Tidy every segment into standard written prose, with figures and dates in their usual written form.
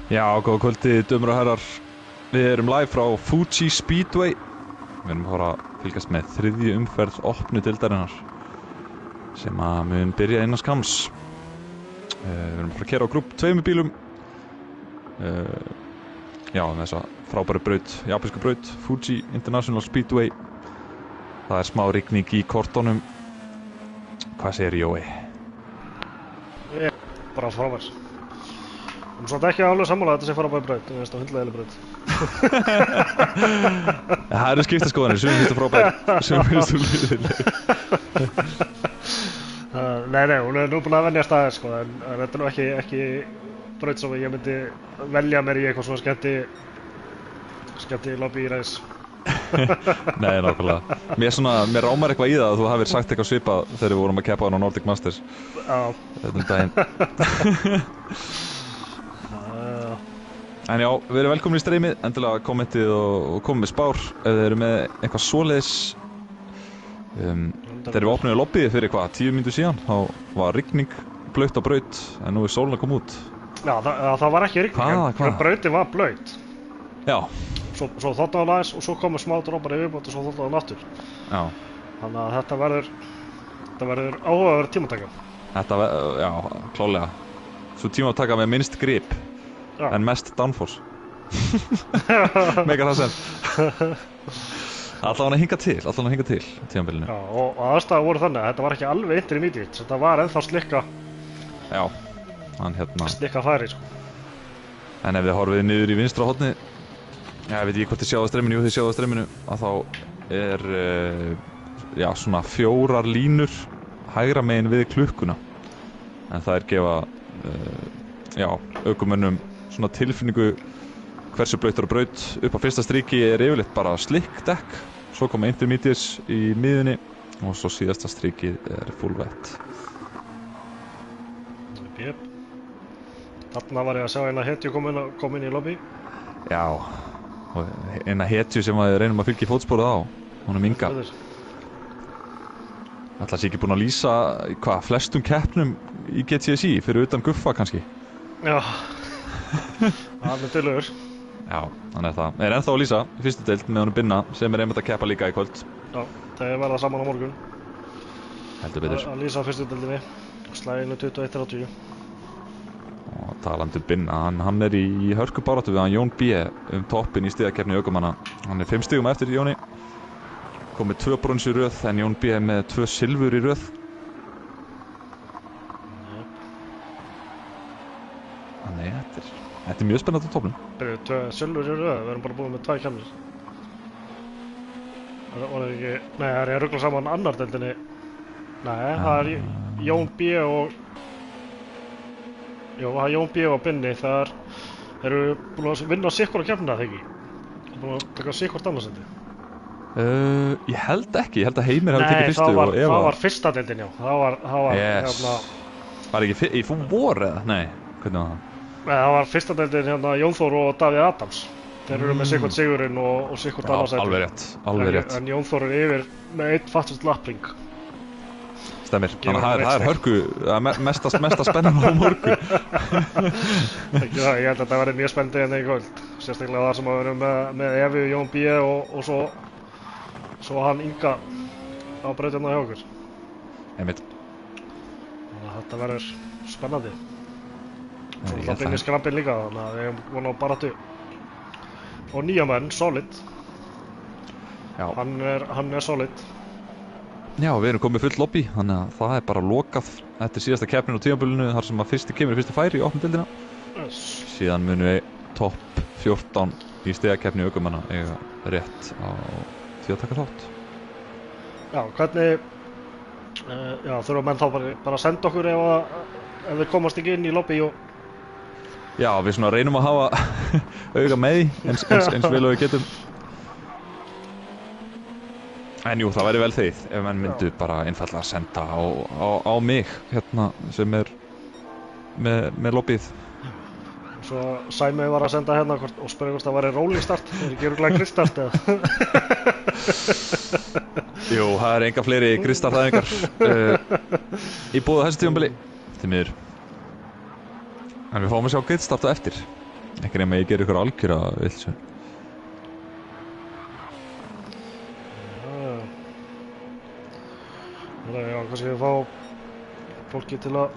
Já, góða kvöldi, dömur og herrar. Við erum live frá Fuji Speedway. Við erum að fara að fylgjast með þriðju umferð opnu deildarinnar sem að mun byrja innan skams. Við erum að fara að keyra á grúp 2 bílum. Já, með þessa frábæru braut, japansku braut, Fuji International Speedway. Það er smá rigning í kortunum. Hvað segir Jói? Ég er bara frábær. Samt ekki alveg sammála að þetta sé frábær braut, ég veist á hundleiðileg braut. Það eru skiptaskoðanir, sumir finnst það frábær, sumir finnst það leiðileg. Nei, hún er nú búin að venjast aðeins sko, en þetta er nú ekki braut sem ég myndi velja mér í eitthvað svona skemmti lobby í ræðis. Nei, nákvæmlega. Mér rámar eitthvað í það að þú hafir sagt eitthvað svipað þegar við vorum að keppa á Nordic Masters. Já. Þetta daginn. En já, við erum velkomin í streymið, endilega kommentið og komið með spár ef þið eru með eitthvað svoleiðis. Þegar við opnuðum lobbyið fyrir 10 mínútur síðan, þá var rigning blautt á braut, en nú er sólin að koma út. Já, það var ekki rigning, en brautin var blaut. Já. Svo þóttu hann aðeins og svo komu smá dropar í viðbót og svo þóttu hann aftur. Já. Þannig að þetta verður áhugaverð tímataka. Já, klálega. Svo tímataka með minnst grip. Já. En mest downforce. Mega það sem. Allavega hingað til tímabilinu. Já, og aðstæður voru þannig að þetta var ekki alveg intermediate, þetta var ennþá slikka. Já, hann slikka færi, sko. En ef þið horfið niður í vinstra horni, ég veit ekki hvort þið sjáðu á streyminu, þið sjáðu á streyminu, að þá er, svona 4 línur hægra megin við klukkuna. En það er gefa, ökumönnum svona tilfinningu hversu blautur á braut. Upp á fyrsta striki er yfirleitt bara slick dekk, svo koma intermediates í miðunni og svo síðasta strikið er full wet. Jep. Þarna var ég að sjá eina hetju kom inn í lobby. Já, og eina hetju sem við reynum að fylgja fótsporið á, hún er Inga. Ætla sé ekki búin að lýsa flestum keppnum í GTSI fyrir utan Guffa kannski. Já, það er tillögur. Já, þannig að það er ennþá að lýsa í fyrstu deild með honum Binna sem er einmitt að keppa líka í kvöld. Já, þeir verða saman á morgun. Heldur betur. Að lýsa fyrstu deildinni, slaginu 21-30. Og talandi Binna, hann er í hörkubaráttu við hann Jón B. Toppinn í stigakeppni ökumanna. Hann er 5 stigum eftir Jóni. Kom með 2 brons í röð en Jón B. með 2 silfur í röð. Þannig þetta er mjög spennandi á toppnum. 2 silfur í röð, við erum bara búin með 2 keppnir. Það er ég að rugla saman annar deildinni. Nei, það er Jón B. og það er Jón B. og Binni, það eru búin að vinna sikkvara keppnina, þegar ekki? Búin að taka sikkvart annarsendi. Ég held ekki, ég held að Heimir hafi tekið fyrstu og Eva. Það var fyrsta deildin, já. Það var Var ekki í vor eða? Nei, hvernig var það? Nei, það var fyrsta deildin Jón Þór og Davíð Adams. Þeir eru með sikkvart sigurinn og sikkvart annarsendi. Alveg rétt. En Jón Þór er yfir með 1 fastast lappring. Stemmir, þannig að það er hörku, mesta spennan á morgun. Ég held að þetta verði mjög spennandi en í kvöld. Sérstaklega það sem að vera með Evi, Jón B. og svo hann Inga á brautina hjá okkur. Einmitt. Þannig að þetta verður spennandi. Svo það byrjir skrampin líka, þannig að við erum vona á baráttu. Og nýja menn, Solid. Já. Hann er Solid. Já, við erum komið fullt lobby, þannig að það er bara lokað. Þetta er síðasta keppnin á tímabilinu, þar sem að fyrsti færi í opnu deildina. Yes. Síðan munum við topp 14 í stigakeppni ökumanna eiga rétt á því að taka þátt. Já, hvernig þurfa menn þá bara að senda okkur ef við komast ekki inn í lobby og... Já, við svona reynum að hafa auga með því eins vel og við getum. En jú, það væri vel þegið ef menn myndu bara einfallega að senda á mig hérna sem er með lobbyið. Svo Sæmi var að senda hérna og spurði hvort það væri rolling start, er ekki örugglega gristart eða? Jú, það er enga fleiri gristartæðingar í boði þessu tímabili, því miður. En við fáum að sjá gristart á eftir. Ekki nema ég ger ykkur algjöra vilsu. Já, kannski við fá fólki til að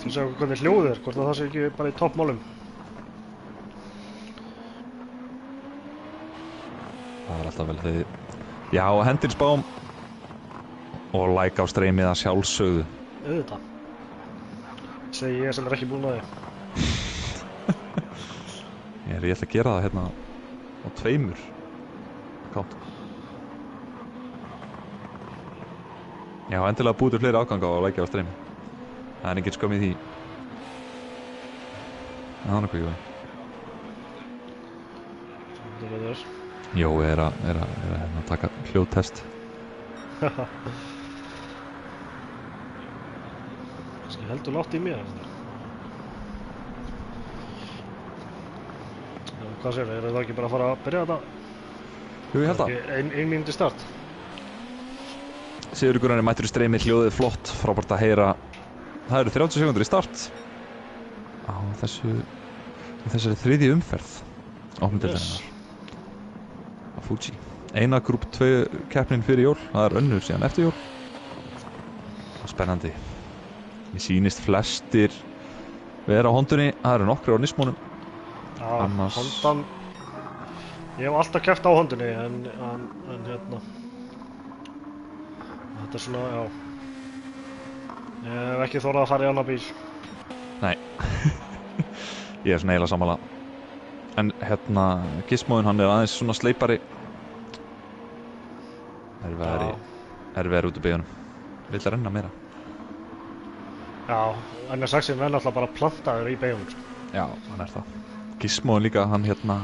segja okkur hvernig hljóðið er, hvort að það sé ekki bara í toppmálum. Það alltaf vel þegar... Já, hendir spám og like á streymið að sjálfsögðu. Auðvitað. Segi ég sem ekki búinn að því. Ég ætla að gera það hérna á 2 account. Já, endilega búið til fleiri afganga og like á streymið. Það engin skömm í því. Það nokkuð Jói. Það betur. Jói er að taka hljóðtest. Kannski heldur látt í mér. Hvað séu, er það ekki bara að fara að byrja þetta? Jú, ég held það. Ein mínúti start. Sigurður Gunnar er mættur í streymið, hljóðið flott, frábært að heyra. Það eru 30 sekúndur í start á þessari 3. umferð opnudeildarinnar á Fuji. Eina grúp 2 keppnin fyrir jól, það er önnur síðan eftir jól. Og spennandi. Mér sýnist flestir vera á Hondunni, það eru nokkrir á Nismonum. Já, Annars... Hondan, ég hef alltaf keppt á Hondunni en hérna þetta er svona, já, ég hef ekki þorað að fara í annar bíl. Nei, ég er svona eiginlega sammála. En hérna, Gizmoinn hann er aðeins svona sleipari. Erfiðari út úr beigunum. Vill renna meira. Já, NSX-in er náttúrulega bara plantaður í beigunum. Já, hann er það. Gizmoinn líka, hann hérna,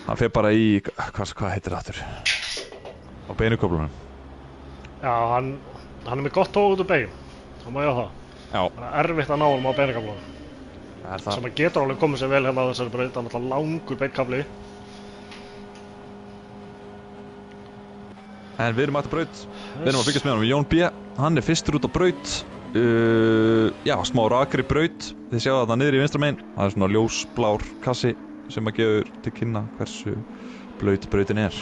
hann fer bara í, hvað heitir það aftur? Á beinuköflunum. Já, hann er með gott tóð út úr beigun. Það má ég á það. Já. Það er erfitt að ná honum á beinuköflunum. Sem að getur alveg komið sér vel hérna á þessari braut, það er náttúrulega langur beinkafli. En við erum aftur braut, við erum að fylgjast með honum. Jón B, hann er fyrstur út á braut. Já, smá rakri braut. Þið sjáu þarna niður í vinstra megin. Það er svona ljósblár kassi sem að gefur til kynna hversu blaut brautin er.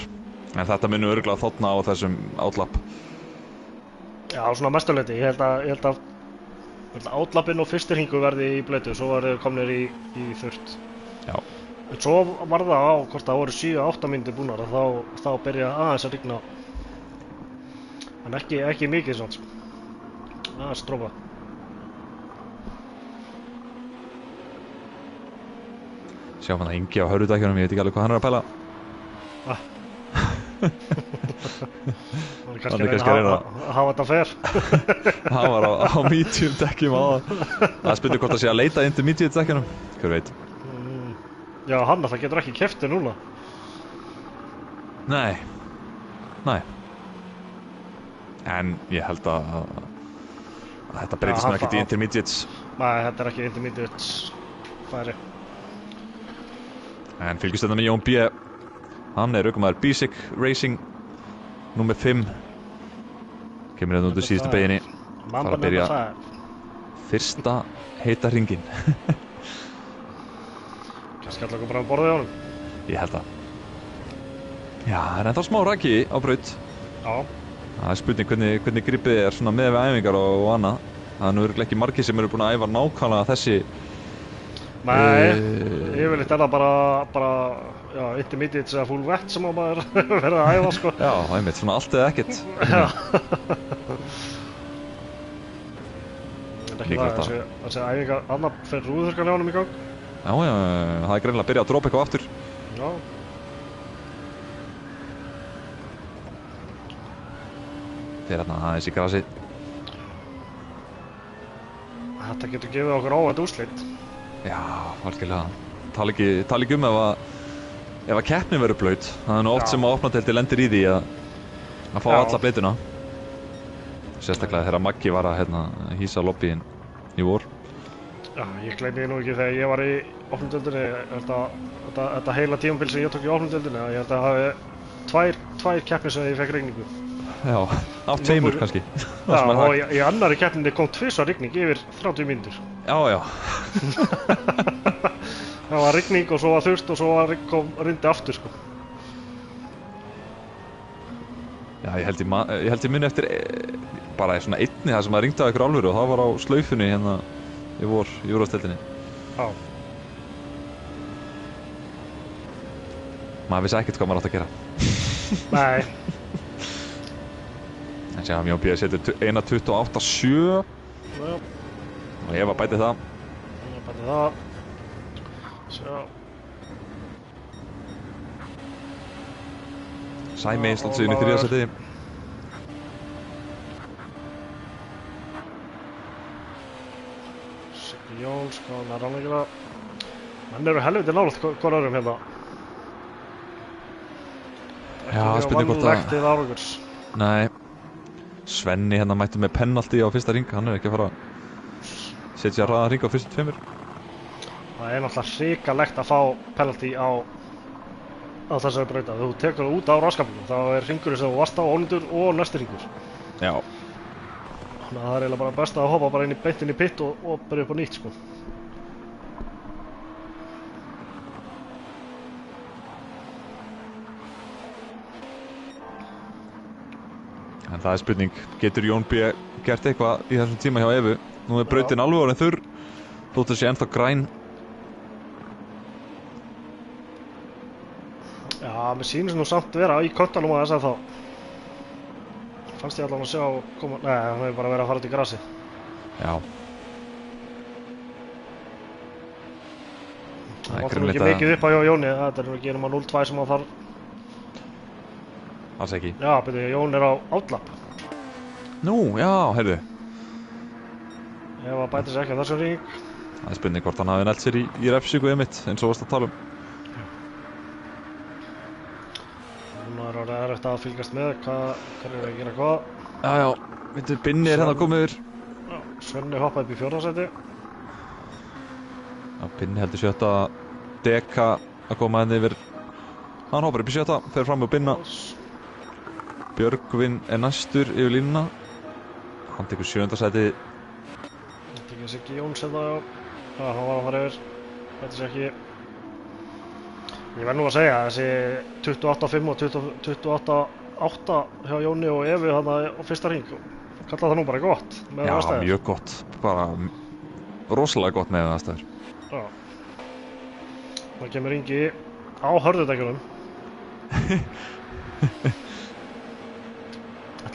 En þetta munum örugglega þotna á þessum outlapp. Já, svona mestuleyti. Ég held að outlappinn og fyrstir hringur verði í blautu, svo verði komnir í þurrt. Já. En svo var það á, hvort það voru 7-8 mínútur búnar, þá byrja aðeins að rigna. En ekki mikið svona. Aðeins drópa. Sjáum hann að Ingi á hörðudækjunum, ég veit ekki alveg hvað hann er að pæla. Það er kannski að hafa þetta fer. Hann var á medium dekkjum áðan. Það spurning hvort það sé að leita intermediate dekkjunum. Hver veit? Já, það getur ekki keppt núna. Nei. En ég held að þetta breytist nú ekkert í intermediates. Nei, þetta er ekki intermediates færi. En fylgjast þetta með Jón B. Hann er ökumaður Basic Racing númer 5. Kemur hérna út úr síðustu beginni. Fara að byrja fyrsta heita hringinn. Kannski alltaf bara að borða í honum. Ég held það. Já, það er ennþá smá raki á braut. Já. Það er spurning hvernig gripið er svona með við æfingar og annað. Það er nú örugglega ekki margir sem eru búin að æfa nákvæmlega þessi. Nei, yfirleitt er það bara já, intermediates eða full wet sem að maður verður að æfa, sko. Já, einmitt, svona allt eða ekkert. Já. En ekki það, þessi æfingar annað fyrir rúðurkan hjá honum í gang. Já, það er greinilega að byrja að dropa eitthvað aftur. Já. Þeir hérna aðeins í grasi. Þetta getur gefið okkur óvænt úrslit. Já, algjörlega. Tala ekki ef að keppnin verður blaut. Það er nú oft sem að opnadeildi lendir í því að fá alla bleituna. Sérstaklega þegar Maggi var að hýsa lobbyin í vor. Já, ég gleymi nú ekki þegar ég var í opnadeildinni. Þetta heila tímabil sem ég tók í opnadeildinni, ég held að það hafi tvær keppnir sem ég fekk rigningu. Já, af 2 kannski. Já, og í annari keppninni kom 2 rigning yfir 30 mínútur. Já. Það var rigning og svo var þurft og svo rindi aftur sko. Já, ég held ég muni eftir bara svona einni það sem að ringdi á ykkur alvöru og það var á slaufunni hérna í Júrósteldinni. Já. Maður vissi ekkert hvað maður átt að gera. Nei. En séðan Jón B. setur 1.28.7 Já. og Eva bæti það. Sjá. Sæmi stóð sig inn í 3. sæti. Siggi Jóns, hvað hann er alveg menn eru helviti nálægt hvor öðrum hérna. Já, spurning hvort vannlegt árangurs. Nei. Svenni hérna mætti með penalty á fyrsta ring, hann er ekki að fara að setja hraðan ring á fyrstu 2. Það er náttúrulega hrikalegt að fá penalty á þessari brauta. Þú tekur það út á raskapinu, þá er ringurinn sem þú varst á ónýtur og næsti ringur. Já. Þannig að það er eiginlega bara best að hoppa bara beint inn í pitt og byrja upp á nýtt sko. En það er spurning, getur Jón B. gert eitthvað í þessum tíma hjá Evu? Nú er brautin alveg orðin þurr, þóttu sé ennþá græn. Já, mér sýnist nú samt vera í köttanum á þess að þá. Fannst ég allan að sjá koma... Nei, hann hefur bara verið að fara út í grasi. Já. Það vantar nú ekki mikið upp á Jóni, þetta er nú ekki nema 0-2 sem hann þarf. Alls ekki. Já, byrju, Jón er á outlapp. Nú, já, heyrðu. Ef að bæti sig ekki á þessum ring. Það er spurning hvort hann hafi nælt sér í refsingu einmitt, eins og varst að tala um. Núna er orðið erfitt að fylgjast með hvað er að gera hvað. Já, veitu, Binni er hérna komið yfir. Já, Svenni hoppaði upp í 4. sæti. Já, Binni heldur 7. Deka að koma henni yfir. Hann hoppar upp í 7. Fer fram með Binna. Björgvin er næstur yfir línuna. Hann tekur 7. sæti. Hann tekur Siggi Jóns hérna, já, hann var að fara yfir. Bæti sig ekki. Ég verð nú að segja, þessi 28.5 og 28.8 hjá Jóni og Evu þarna á fyrsta ring. Kalla það nú bara gott með aðstæður. Já, mjög gott. Bara rosalega gott með aðstæður. Já. Það kemur ringi á hörðudækjunum.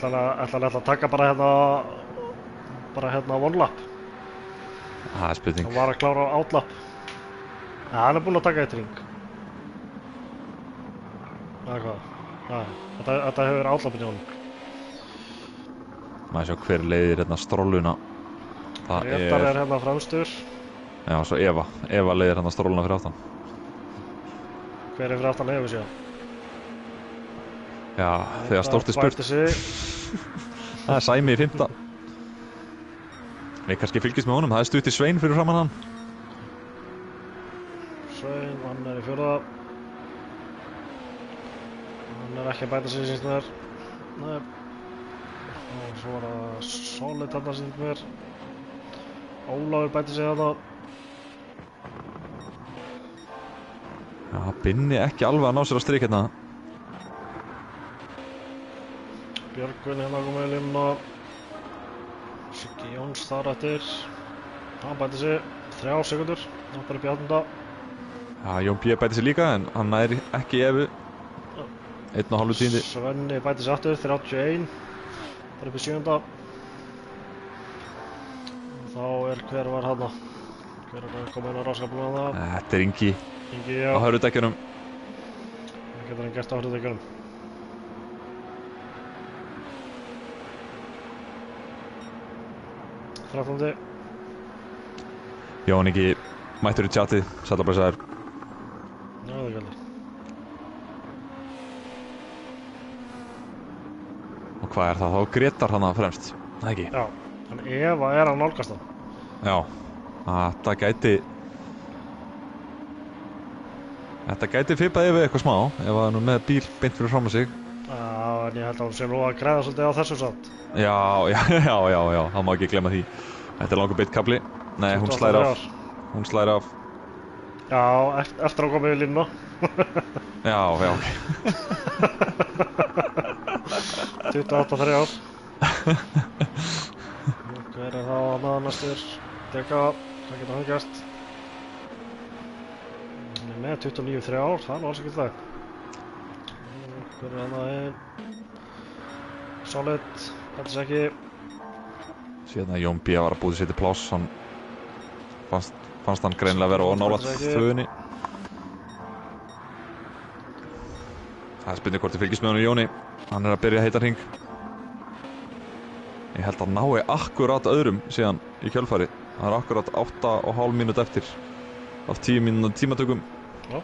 Ætla að taka bara hérna one lap. Það er spurning. Hann var að klára á outlapp. Ja, hann er búinn að taka eitt ring. Það er hvað? Ja, þetta hefur verið outlappin í honum. Maður sjá hver leiðir hérna Strolluna. Réttar er hérna fremstur. Já, svo Eva leiðir hérna Strolluna fyrir aftan. Hver er fyrir aftan Evu síðan? Já, þegar stórt er spurt. Það er Sæmi í 5. Við kannski fylgjast með honum, það er Stutti Svein fyrir framan hann. Svein, hann er í 4. Hann er ekki að bæta sig síns mér. Nei. Og svo var það Solid þarna síns mér. Ólafur bæti sig þarna. Já, Binni ekki alveg að ná sér á strik hérna. Björgvin hérna komið í línuna. Siggi Jóns þar eftir. Hann bæti sig 3 sekúndur. Hann bara upp í 8. Já, Jón B. bæti sig líka en hann næri ekki Evu. 1,5 tíundi. Svenni bæti sig aftur 31. Bara upp í 7. Þá er hver var hann? Hver er að koma inn á ráskapinu að það? Þetta er Ingi já. Á hörðudækjunum. Það getur hann gert á hörðudækjunum. Þrætlandi. Jón Ingi mættur í tjatið, sætla bara sæður. Já, það er gæli. Og hvað er það þá? Grétar hana fremst, það ekki? Já, en Eva er að nálgast það. Já, þetta gæti fippað yfir eitthvað smá ef það er nú með bíl beint fyrir fram að sig. Já, en ég held að hún sé nú að græða svolítið á þessu samt. Já, það má ekki glemma því. Þetta er langur beitkabli. Nei, hún 28 slær af. þrjár. Hún slær af. Já, eftir að koma við línuna. Já, ok. 28 þrjár. Hver þá annað næstur? Deka, hvað getur hann gert? Hann með 29 þrjár, það alls ekki það. Hver annað einn? Solid, þetta ekki. Síðan að Jón B. var að búið sér til pláss, hann fannst hann greinilega vera ónálægt þöðunni. Það spurning hvort ég fylgist með honum Jóni. Hann að byrja heitan hring. Ég held að nái akkurát öðrum síðan í kjölfari. Það akkurát 8,5 mínúti eftir af 10 mínúti tímatökum. Já.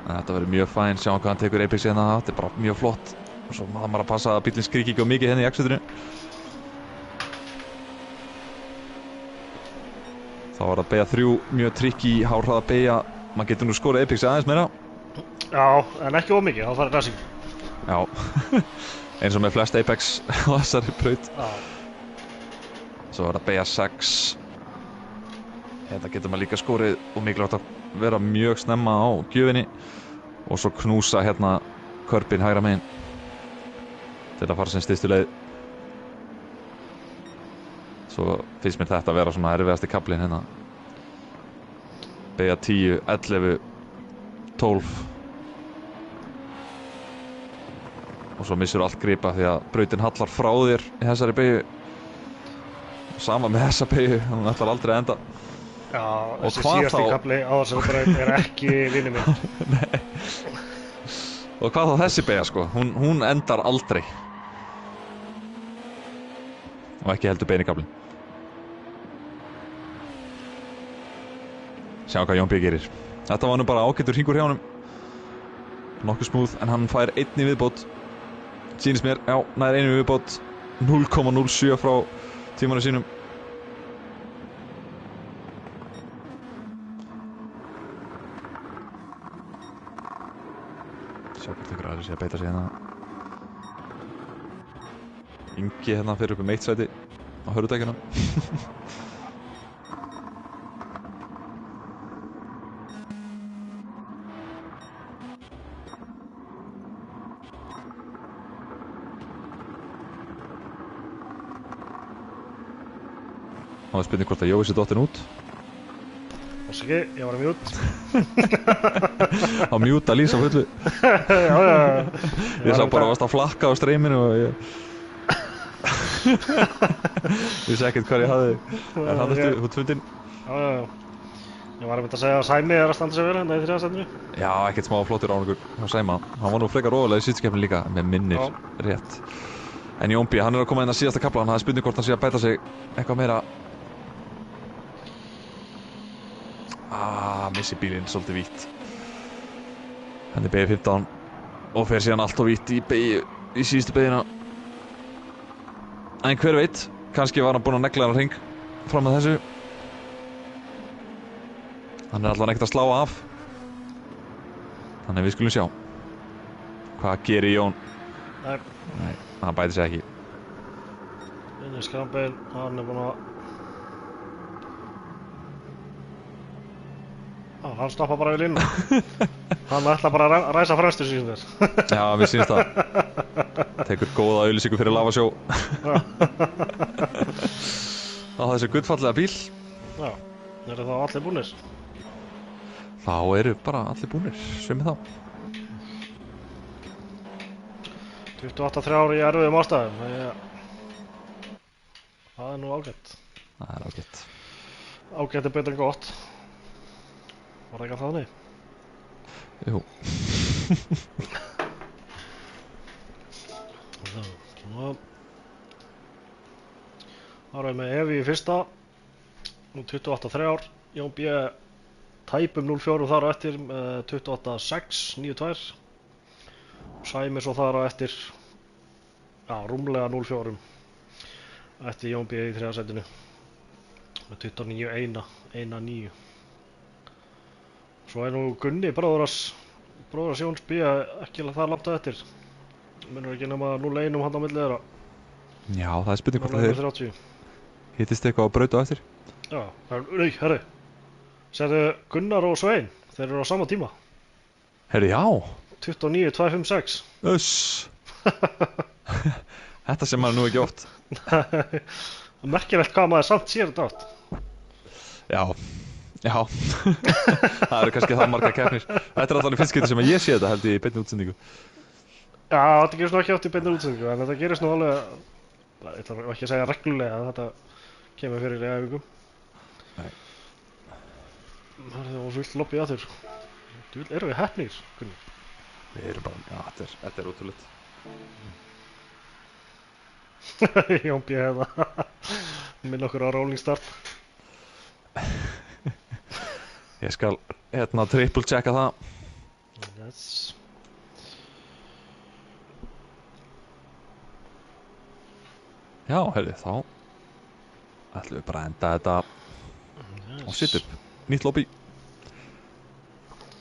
Þetta verður mjög fæn, sjáum hvað hann tekur Apex hérna. Þetta bara mjög flott. Og svo maður að passa að bílinn skríki ekki á mikið hérna í exitinu. Þá var að beygja 3, mjög tricky, hárhraða beygja. Maður getur nú skorið Apex aðeins meira. Já, en ekki ómikið, þá þarf racing. Já, eins og með flest Apex á þessari braut. Já. Svo var að beygja 6. Þetta getur maður líka skorið og mikilvægt að vera mjög snemma á gjöfinni. Og svo knúsa hérna körpinn hægra megin. Til að fara sem stystu leið. Svo finnst mér þetta að vera svona erfiðasti kaflinn hérna. Beygja 10, 11, 12. Og svo missur allt gripa því að brautin hallar frá þér í þessari beygju. Sama með þessa beygju, hann ætlar aldrei að enda. Já, Og þessi hvað síðasti þá? kafli á þessari braut ekki vinur minn. Nei. Og hvað þá þessi beygja sko, hún endar aldrei. Og ekki heldur beinikaflinn. Sjáum hvað Jón B. gerir. Þetta var nú bara ágætur hringur hjá honum. Nokkuð smúð, en hann fær 1 í viðbót. Sýnist mér, já, nær 1 í viðbót. 0,07 frá tímanum sínum. Sjá hvort ykkur aðri sé að beita sig hérna. Ingi hérna fyrir upp eitt sæti á hörðudækjuna. Það var spurning hvort að Jói sé dottin út. Orsaki, ég var að mjút. Á mjút að lýsa fullu. Já. Ég sá bara að varst að flakka á streyminu og ég vissi ekkert hvað ég hafði. En hann eftir út fundinn. Já. Ég var að mynda að segja að Sæmi að standa sig vel hérna í 3. sætinu. Já, ekkert smá flottur árangur hjá Sæma. Hann var nú frekar ofalega í síðskepni líka, með minnir rétt. En Jón B, hann að koma inn að síðasta kafla, hann hafði spurning hvort hann sé að bæta sig eitthvað meira. Missi bílinn svolítið vítt. Henni beygir 15 og fer síðan allt of vítt í síðustu beygjuna. En hver veit, kannski var hann búinn að negla hann hring fram með þessu. Hann allavega ekkert að slá af. Þannig við skulum sjá. Hvað gerir Jón? Nei, hann bæti sig ekki. inn í skrambil, hann búinn að... Hann stoppa bara við línuna. Hann ætla bara að ræsa fremstur síðan þér. Já, mér sýnst það. Tekur góða auglýsingu fyrir Lavasjó. Á þessu gullfallega bíl. Já, eru þá allir búnir? Þá eru bara allir búnir, sumið þá. 28-3 í erfiðum ástæðum. Það nú ágætt. Það ágætt. Ágætt betur en gott. Var það ekki alltaf þannig? Jú. Það erum við með Evi í fyrsta. 28-3. Jón B. Tæpum 0-4 þar á eftir með 28-6, 9-2. Sæmi svo þar á eftir, rúmlega 0-4 eftir Jón B. í 3. sætinu með 29-1, 1-9. Svo nú Gunni, bróðurars Jóns B. ekki það langt á eftir. Munur ekki nema 0-1 hann á milli þeirra. Já, það er spurning hvort að Númer þeir 30. hittist eitthvað á braut á eftir. Já, herru. Sérðu Gunnar og Svein, þeir eru á sama tíma. Herri, já. 29.256. Uss. Þetta sem maður nú ekki oft. Það er merkilegt hvað maður samt sér þetta átt. Já. Það eru kannski það marga keppnir. Þetta er alltaf í fyrst skipti sem að ég sé þetta held ég í beinni útsendingu. Já, þetta gerist nú ekki átt í beinni útsendingu, en þetta gerist nú alveg, ég ætla ekki að segja reglulega að þetta kemur fyrir í æfingum. Nei. Það var fullt lobby að þurr. Erum við heppnir, Gunnar? Við erum bara, já, þetta er ótrúlegt. Jón B. hefða minn okkur á rolling start. Ég skal triple checka það. Yes. Já, herri, þá ætlum við bara að enda þetta og sit upp. Nýtt lobby.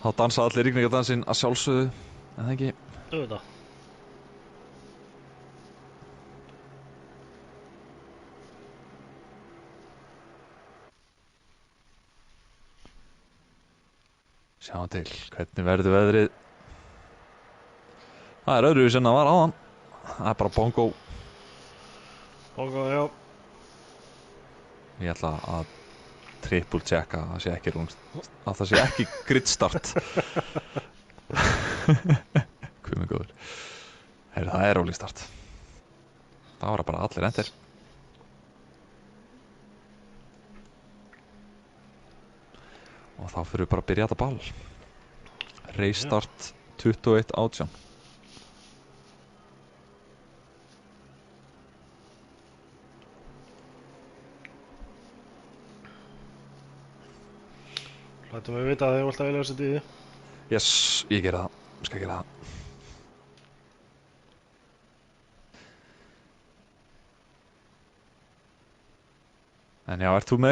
Þá dansa allir rigningardansinn að sjálfsögðu, en það ekki. Auðvitað. Sjáum til, hvernig verður veðrið. Það er öðruvísi en það var áðan. Það er bara bongo. Bongo, já. Ég ætla að triple checka að það sé ekki að það sé ekki grid start. Hvað með góður. Heyrðu, það er rolling start. Það var bara allir endir. Og þá fyrir við bara að byrja þetta ball. Race start 21:18. Lætum við vita að þið vilt að vilja setja í því. Yes, ég gera það. Ég skal gera það. En já, ert þú með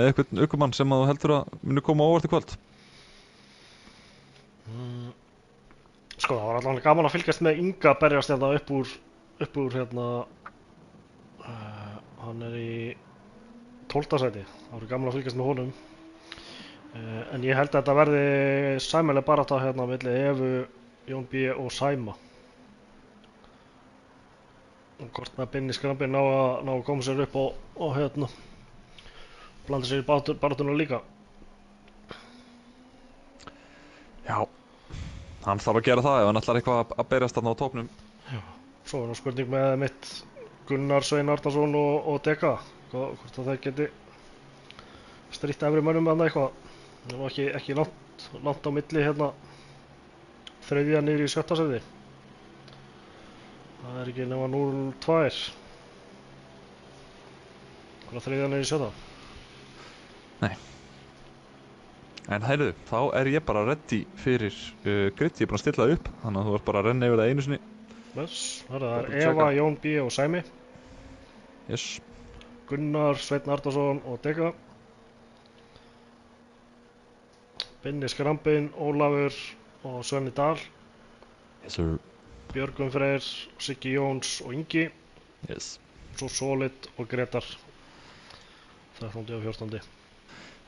einhvern ökumann sem að þú heldur að muni koma á óvart í kvöld? Sko, það var allavega gaman að fylgjast með Inga berjast hérna upp úr hérna hann er í 12. sæti. Það var gaman að fylgjast með honum. En ég held að þetta verði sæmileg barátta hérna milli Evu, Jón B og Sæma. Og hvort með Binni Skrambi ná að koma sér upp og hérna blanda sér í baráttuna líka. Já, hann þarf að gera það ef hann ætlar eitthvað að berjast þarna á topnum. Já, svo er nú spurning með mitt Gunnar Svein Arnarsson og Deka. Hvort að það geti strítt efri mönnum með hann eitthvað. Það var ekki langt á milli hérna 3. niður í 7. sæti. Það er ekki nema 0-2. Hvað 3. niður í 7. Nei. En heyrðu, þá er ég bara ready fyrir grid. Ég er búinn að stilla það upp, þannig að þú ert bara að renna yfir það einu sinni. Yes, það er Eva, Jón B og Sæmi. Yes. Gunnar, Sveinn Arnarsson og Deka. Binni Skrambin, Ólafur og Svenni Dahl. Yes, sir. Björgvin Freyr, Siggi Jóns og Ingi. Yes. Svo Solid og Gretar 13. og 14.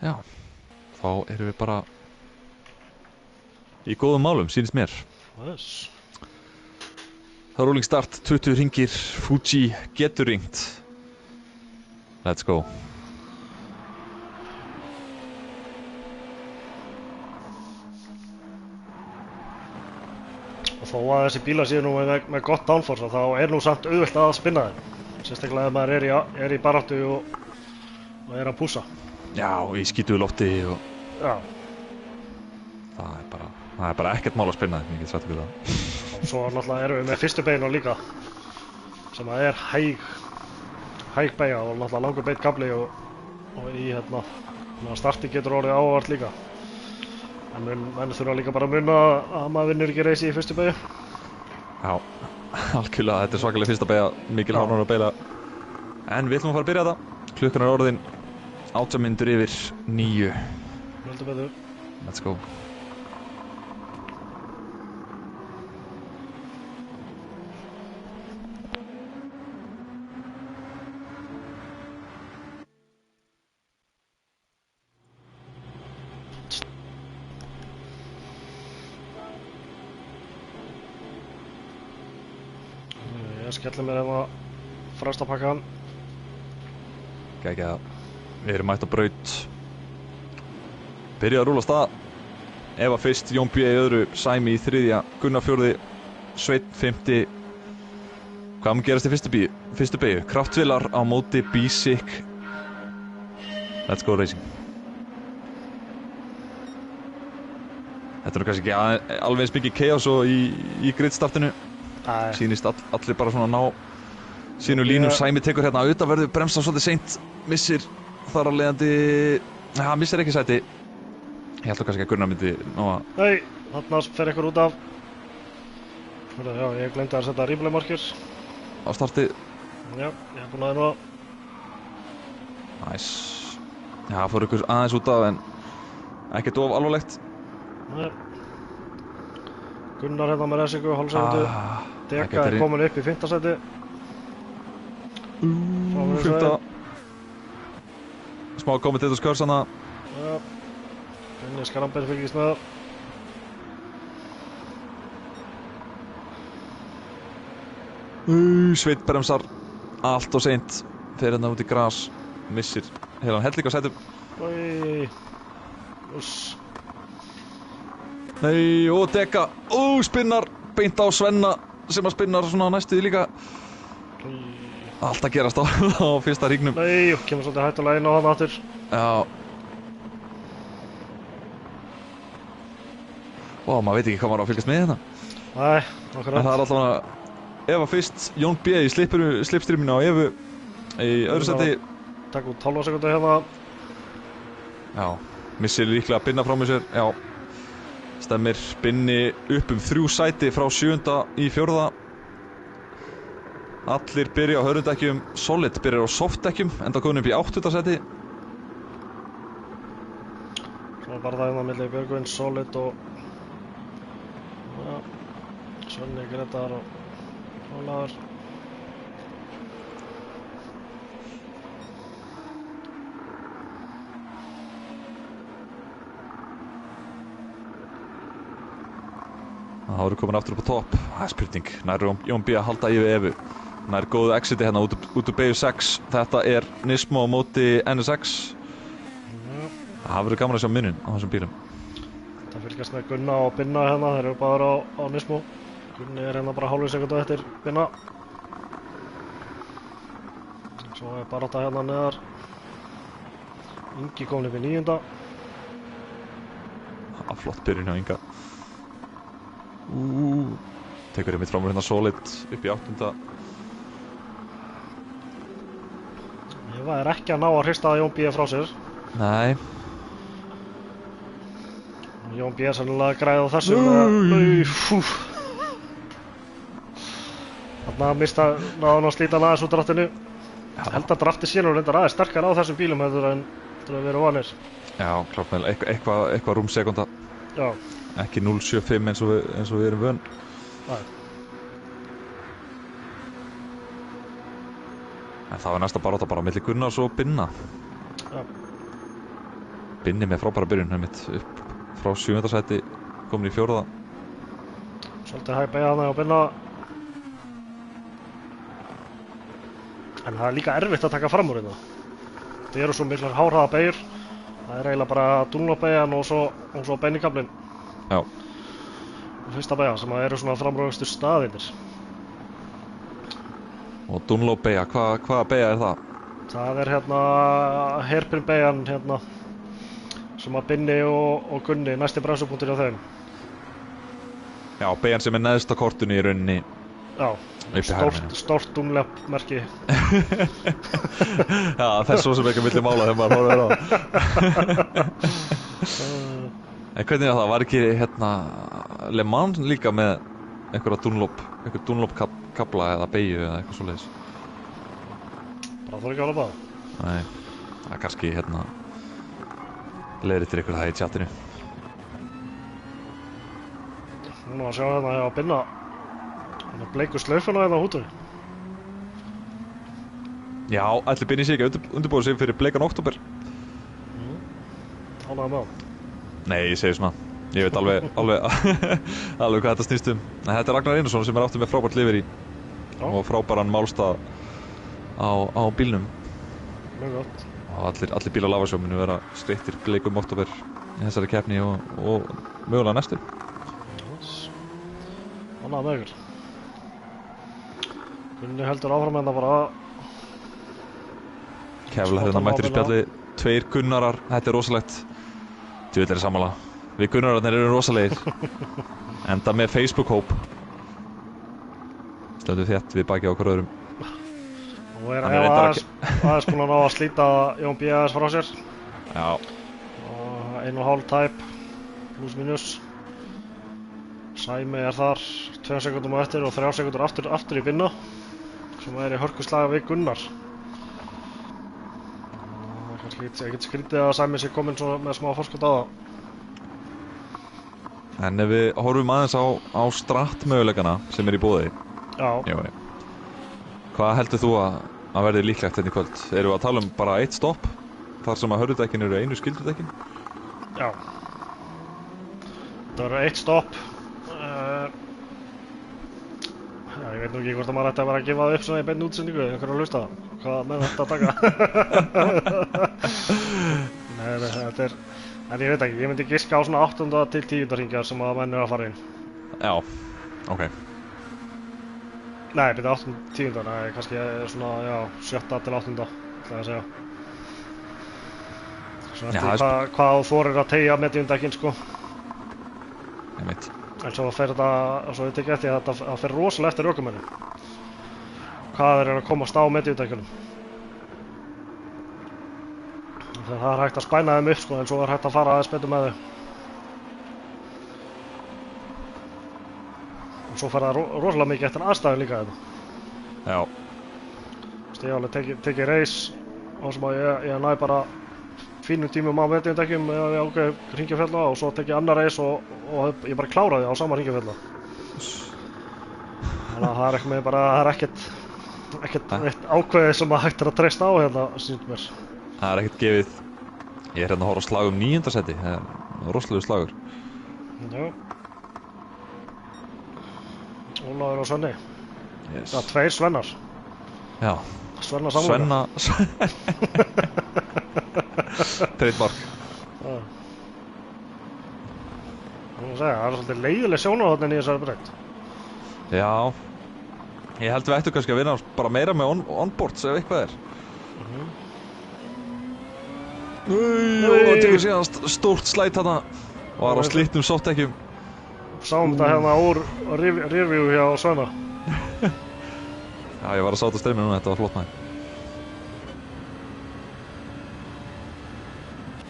Já, þá erum við bara í góðum málum, sýnist mér. Yes. Það er rolling start, 20 hringir, Fuji getur ringt. Let's go. Og þó að þessi bílar séu nú með gott downforce þá er nú samt auðvelt að spinna þeim. Sérstaklega ef maður er í baráttu og er að pússa. Já, í skítuðu lofti og Já. það er bara ekkert mál að spinna þeim, ég get sagt ykkur það. Og svo náttúrulega erum við með fyrstu beinu líka sem að er hæg beigja og náttúrulega langur beitt kafli og í hérna starti getur orðið ávart líka. En menn þurfa líka bara að muna að maður vinnur ekki reysi í fyrstu beigju. Já, algjörlega, þetta er svakalega fyrsta beigja, mikil hárnur að beila. En við ætlum að fara að byrja þetta. Klukkan er orðin 18 mínútur yfir 9. Heldur betur. Let's go. skellum mér hérna fremsta pakkan. Gægja, við erum mætt á braut. Byrja að rúla af stað. Eva fyrst, Jón B. í öðru, Sæmi í þriðja, Gunnar fjórði, Sveinn fimmti. Hvað mun gerast í fyrstu beygju? Kraftvélar á móti Basic. Let's go racing. Þetta er kannski ekki alveg eins mikið chaos og í gridstartinu. Sýnist allir bara svona ná sínu línum. Sæmi tekur hérna utanverðu, bremsar svolítið seint, missir þar að leiðandi, missir ekki sæti. Ég held kannski að Gunnar myndi ná að... Nei, þarna fer ykkur út af. Já, ég glemdi að setja replay markers á starti. Já, ég hef búin að það. Næs. Já, fór ykkur aðeins út af en ekkert of alvarlegt. Nei. Gunnar hérna með resingu, hálfsegundu. Deka er komin upp í 5. sæti. 5. Smá kommentator skörs hana. Já. Gunni Skramber fylgist með. Sveinn bremsar allt og seint. Fer hérna út í gras. Missir heilan helling á sætum. Uss. Nei, og Deka. Spinnar beint á Svenna sem að spinnar svona næstu líka. Allt að gerast á fyrsta hringnum. Nei, kemur svolítið hættulega inn á hann aftur. Já. Maður veit ekki hvað maður á að fylgjast með hérna. Nei, akkurat. En það er alltaf Eva fyrst, Jón B. í slipstreaminu á Evu í öðru sæti. Takk út 12 sekundu hérna. Já, missir líklega Binna frá mér sér. Já, stemmir. Binni upp 3 sæti frá 7. í 4. Allir byrja á hörundekkjum. Solid byrjar á softdekkjum, enda komin upp í 8. sæti. Svo bara það hérna milli Björgvin, Solid og Svenni, Gretar og Ólafur. Það voru komin aftur upp á topp. Það er spurning. Nær Jón B. að halda í við Evu. Nær góðu exiti hérna út úr beygju 6. Þetta er Nismo á móti NSX. Það verður gaman að sjá munin á þessum bílum. Það fylgjast með Gunna og Binna hérna. Þeir eru báðir á Nismo. Gunni er hérna bara hálfri sekundu eftir Binna. Svo er barátta hérna neðar. Ingi komin upp í 9. Flott byrjun hjá Inga. Tekur einmitt fram úr hérna Solid upp í 8. Eva er ekki að ná að hrista Jón B. frá sér. Nei. Jón B. er sannlega græð á þessu. Þarna náði hann að slíta hann aðeins úr draftinu. Held að drafti síðan og reyndar aðeins sterkar á þessum bílum heldur en við erum vanir. Já, klart með eitthvað rúmsekunda. Já. Ekki 0.75 eins og við erum vön. Nei. En það var næsta barátta bara milli Gunnars og Binna. Já. Binni með frábæra byrjun einmitt upp frá 7. sæti komin í 4. Svolítið hæg beygja hana á Binna. En það er líka erfitt að taka fram úr hérna. Það eru svo miklar hárhraða beygjur. Það er eiginlega bara Dunlop-beygjan og svo beinikablinn. Já. Fyrsta beygja sem eru svona framröðustu staðirnir. Og Dunlop-beygja, hvaða beygja er það? Það er hérna hairpin-beygjan hérna sem að Binni og Gunni næsti bremsupunktur hjá þeim. Já, beygjan sem er neðst á kortinu í rauninni. Já, stórt Dunlop-merki. Já, það er svo sem ekki milli mála þegar maður horfir á. En hvernig er það? Var ekki hérna Le Mans líka með einhver Dunlop-kabla eða beygju eða eitthvað svoleiðis? Bara þarf ekki að alveg báða. Nei, það er kannski hérna leiðir ykkur það í chatinu. Núna að sjá hérna hjá Binna. Hann er bleikur slaufuna hérna á hútunni. Já, ætli Binni sé ekki að undirbúa sig fyrir bleikan október. Ánægður með hann. Nei, ég segi svona. Ég veit alveg hvað þetta snýst um. En þetta er Ragnar Einarsson sem er aftur með frábært lifir í og frábæran málstað á bílnum. Mjög gott. Og allir bílar Lavasjó munu vera skreittir leikum október í þessari keppni og mögulega næstu. Annað með ykkur. Gunni heldur áfram en það bara Kefla hérna mættir í spjalli 2 Gunnarar, þetta er rosalegt. Djöfull er sammála. Við Gunnararnir eru rosalegir. Enda með Facebook-hóp. Stöndum þétt við baki á okkur öðrum. Og aðeins búin að ná að slíta Jón B. aðeins frá sér. Já. Og 1,5 tæp, plus minus. Sæmi er þar 2 sekúndum á eftir og 3 sekúndur aftur í binna. Sem er í hörkuslag við Gunnar. Ég get skrítið að Sæmi sé kominn með smá forskot á það. En ef við horfum aðeins á strattmöguleikana sem er í boði. Já. Hvað heldur þú að verði líklegt hérna í kvöld? Erum við að tala um bara 1 stopp? Þar sem að hörðudekkin eru einu skildudekkin? Já. Það verður 1 stopp. Ég veit nú ekki hvort að maður ætti að vera að gefa það upp svona í beinni útsendingu eða einhverju að hlusta. Hvað með þetta að taka? Nei, þetta er... En ég veit ekki, ég myndi giska á svona 8. til 10. hringjar sem að menn eru að fara inn. Já, ok. Nei, byrja 8. 10. Nei, kannski svona, já, 7. til 8. ætla ég að segja. Svona eftir hvað þú þorir að teygja mediumdekkin, sko. Ég veit. En svo fer þetta, svo veit ekki eftir að þetta fer rosalega eftir ökumennum. Hvað þeir eru að komast á mediumdekjunum. Þegar það er hægt að spæna þeim upp, sko, en svo er hægt að fara aðeins betur með þau. Og svo fer það rosalega mikið eftir aðstæðum líka þetta. Já. Ég hef alveg tekið reis og sem að ég næ bara fínum tímum á mediumdekkjum ef ég ákveð hringjafjalla og svo tekið annar reis og ég bara kláraði á sama hringjafjalla. Þannig að það er ekki bara, það er ekkert eitt ákveðið sem að hægt er að treysta á hérna, sýnt mér. Það er ekkert gefið. Ég er hérna að horfa á slag 9. seti. Það er rosalegu slagur. Já. Ólafur og Svenni. Yes. Það er 2 Svennar. Já. Svenna samúlega. Trademark. Já. Það er svolítið leiðileg sjónarhornin í þessari braut. Já. Ég held við ættum kannski að vinna bara meira með onboards ef eitthvað er. Og tekur síðan stórt slæt þarna og var á slitnum softdekkjum. Sáum þetta hérna úr review hjá Svenna. Já, ég var að sáta streyminu núna, þetta var flott maður.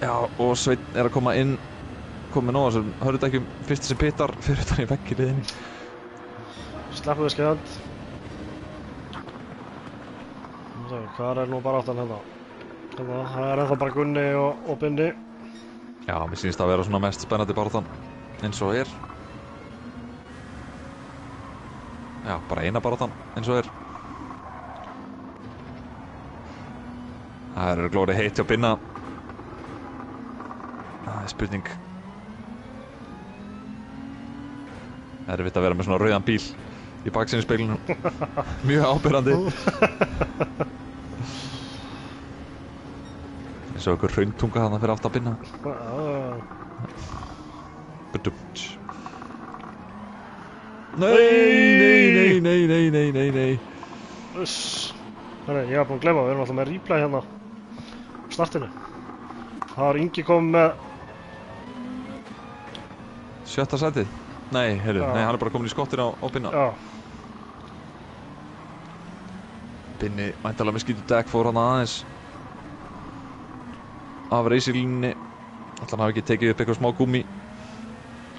Já, og Sveinn er að koma inn, komið nóg að þessum hörðudekkjum, fyrst sem pitar, fyrir utan í vegg í liðinni. Sleppu við skeiðand. Hvað er nú bara áttan hérna? Það er ennþá bara Gunni og Binni. Já, mér sýnist að vera svona mest spennandi baráttan eins og er. Já, bara eina baráttan eins og er. Það er glórið heitt hjá Binna. Það er spurning. Það er erfitt að vera með svona rauðan bíl í baksýnisspeglinum. Mjög ábyrrandi. Eins og einhver hrauntunga þarna fyrir aftan Binna. Nei. Þannig, ég var búinn að gleyma, við erum alltaf með replay hérna á startinu. Það var Ingi komið með 7. sætið? Nei, heyrðu, nei, hann er bara komin í skottin á Binna. Já. Binni, væntanlega með skítu dekk, fór hann aðeins af reysilínni. Ætli hann hafi ekki tekið upp eitthvað smá gúmmi.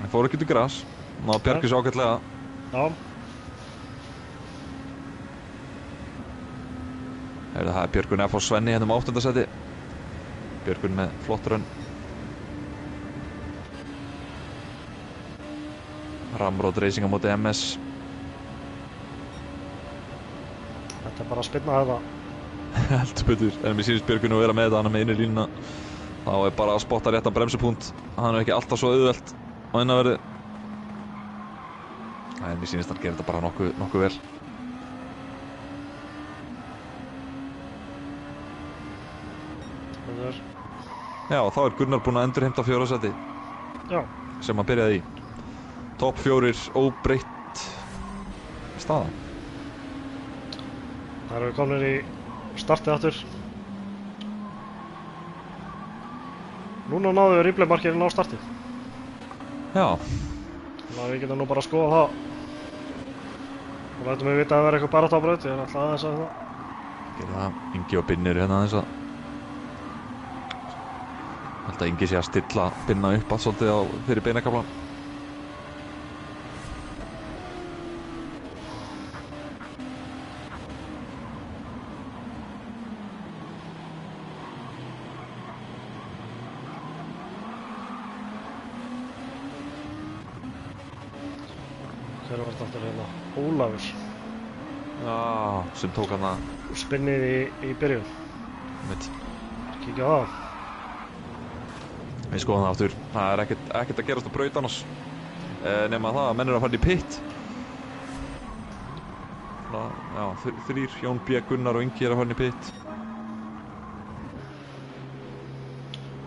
Hann fór ekki út í gras. Ná bjargi svo ágætlega. Já. Heyrðu, það er Björgun F. og Svenni hérna á 8. sæti. Björgun með flott rönn. Ramrod Racing á móti MS. Þetta er bara að spinna þetta. Heldur betur, en mér sýnist Björgun að vera með þetta hann með inn í línuna. Þá er bara að spotta réttan bremsupúnt. Hann er ekki alltaf svo auðvelt á innanverði. En mér sýnist hann gera þetta bara nokkuð vel. aftur. Já, þá er Gunnar búinn að endurheimta 4. sæti Já, sem hann byrjaði í. Topp 4 óbreytt staða. það eru við komnir í startið aftur. Núna náðu við replay-markirinn á startið. Já, Þannig að við getum nú bara að skoða það. Og lætum við vita að það er eitthvað barátta á braut, ég er alltaf aðeins að það. gera það. Ingi og Binni eru hérna aðeins að held að Ingi sé að stilla Binna upp að svolítið á fyrir beinakaflan. Hver var þetta aftur hérna? Ólafur. Já, sem tók hann að Spinnið í byrjun. mitt. Kíkja á það. Við skoðum það aftur. Það er ekkert að gerast á braut annars. Nema það að menn eru að fara í pit. Já, 3, Jón B, Gunnar og Ingi eru að fara í pit.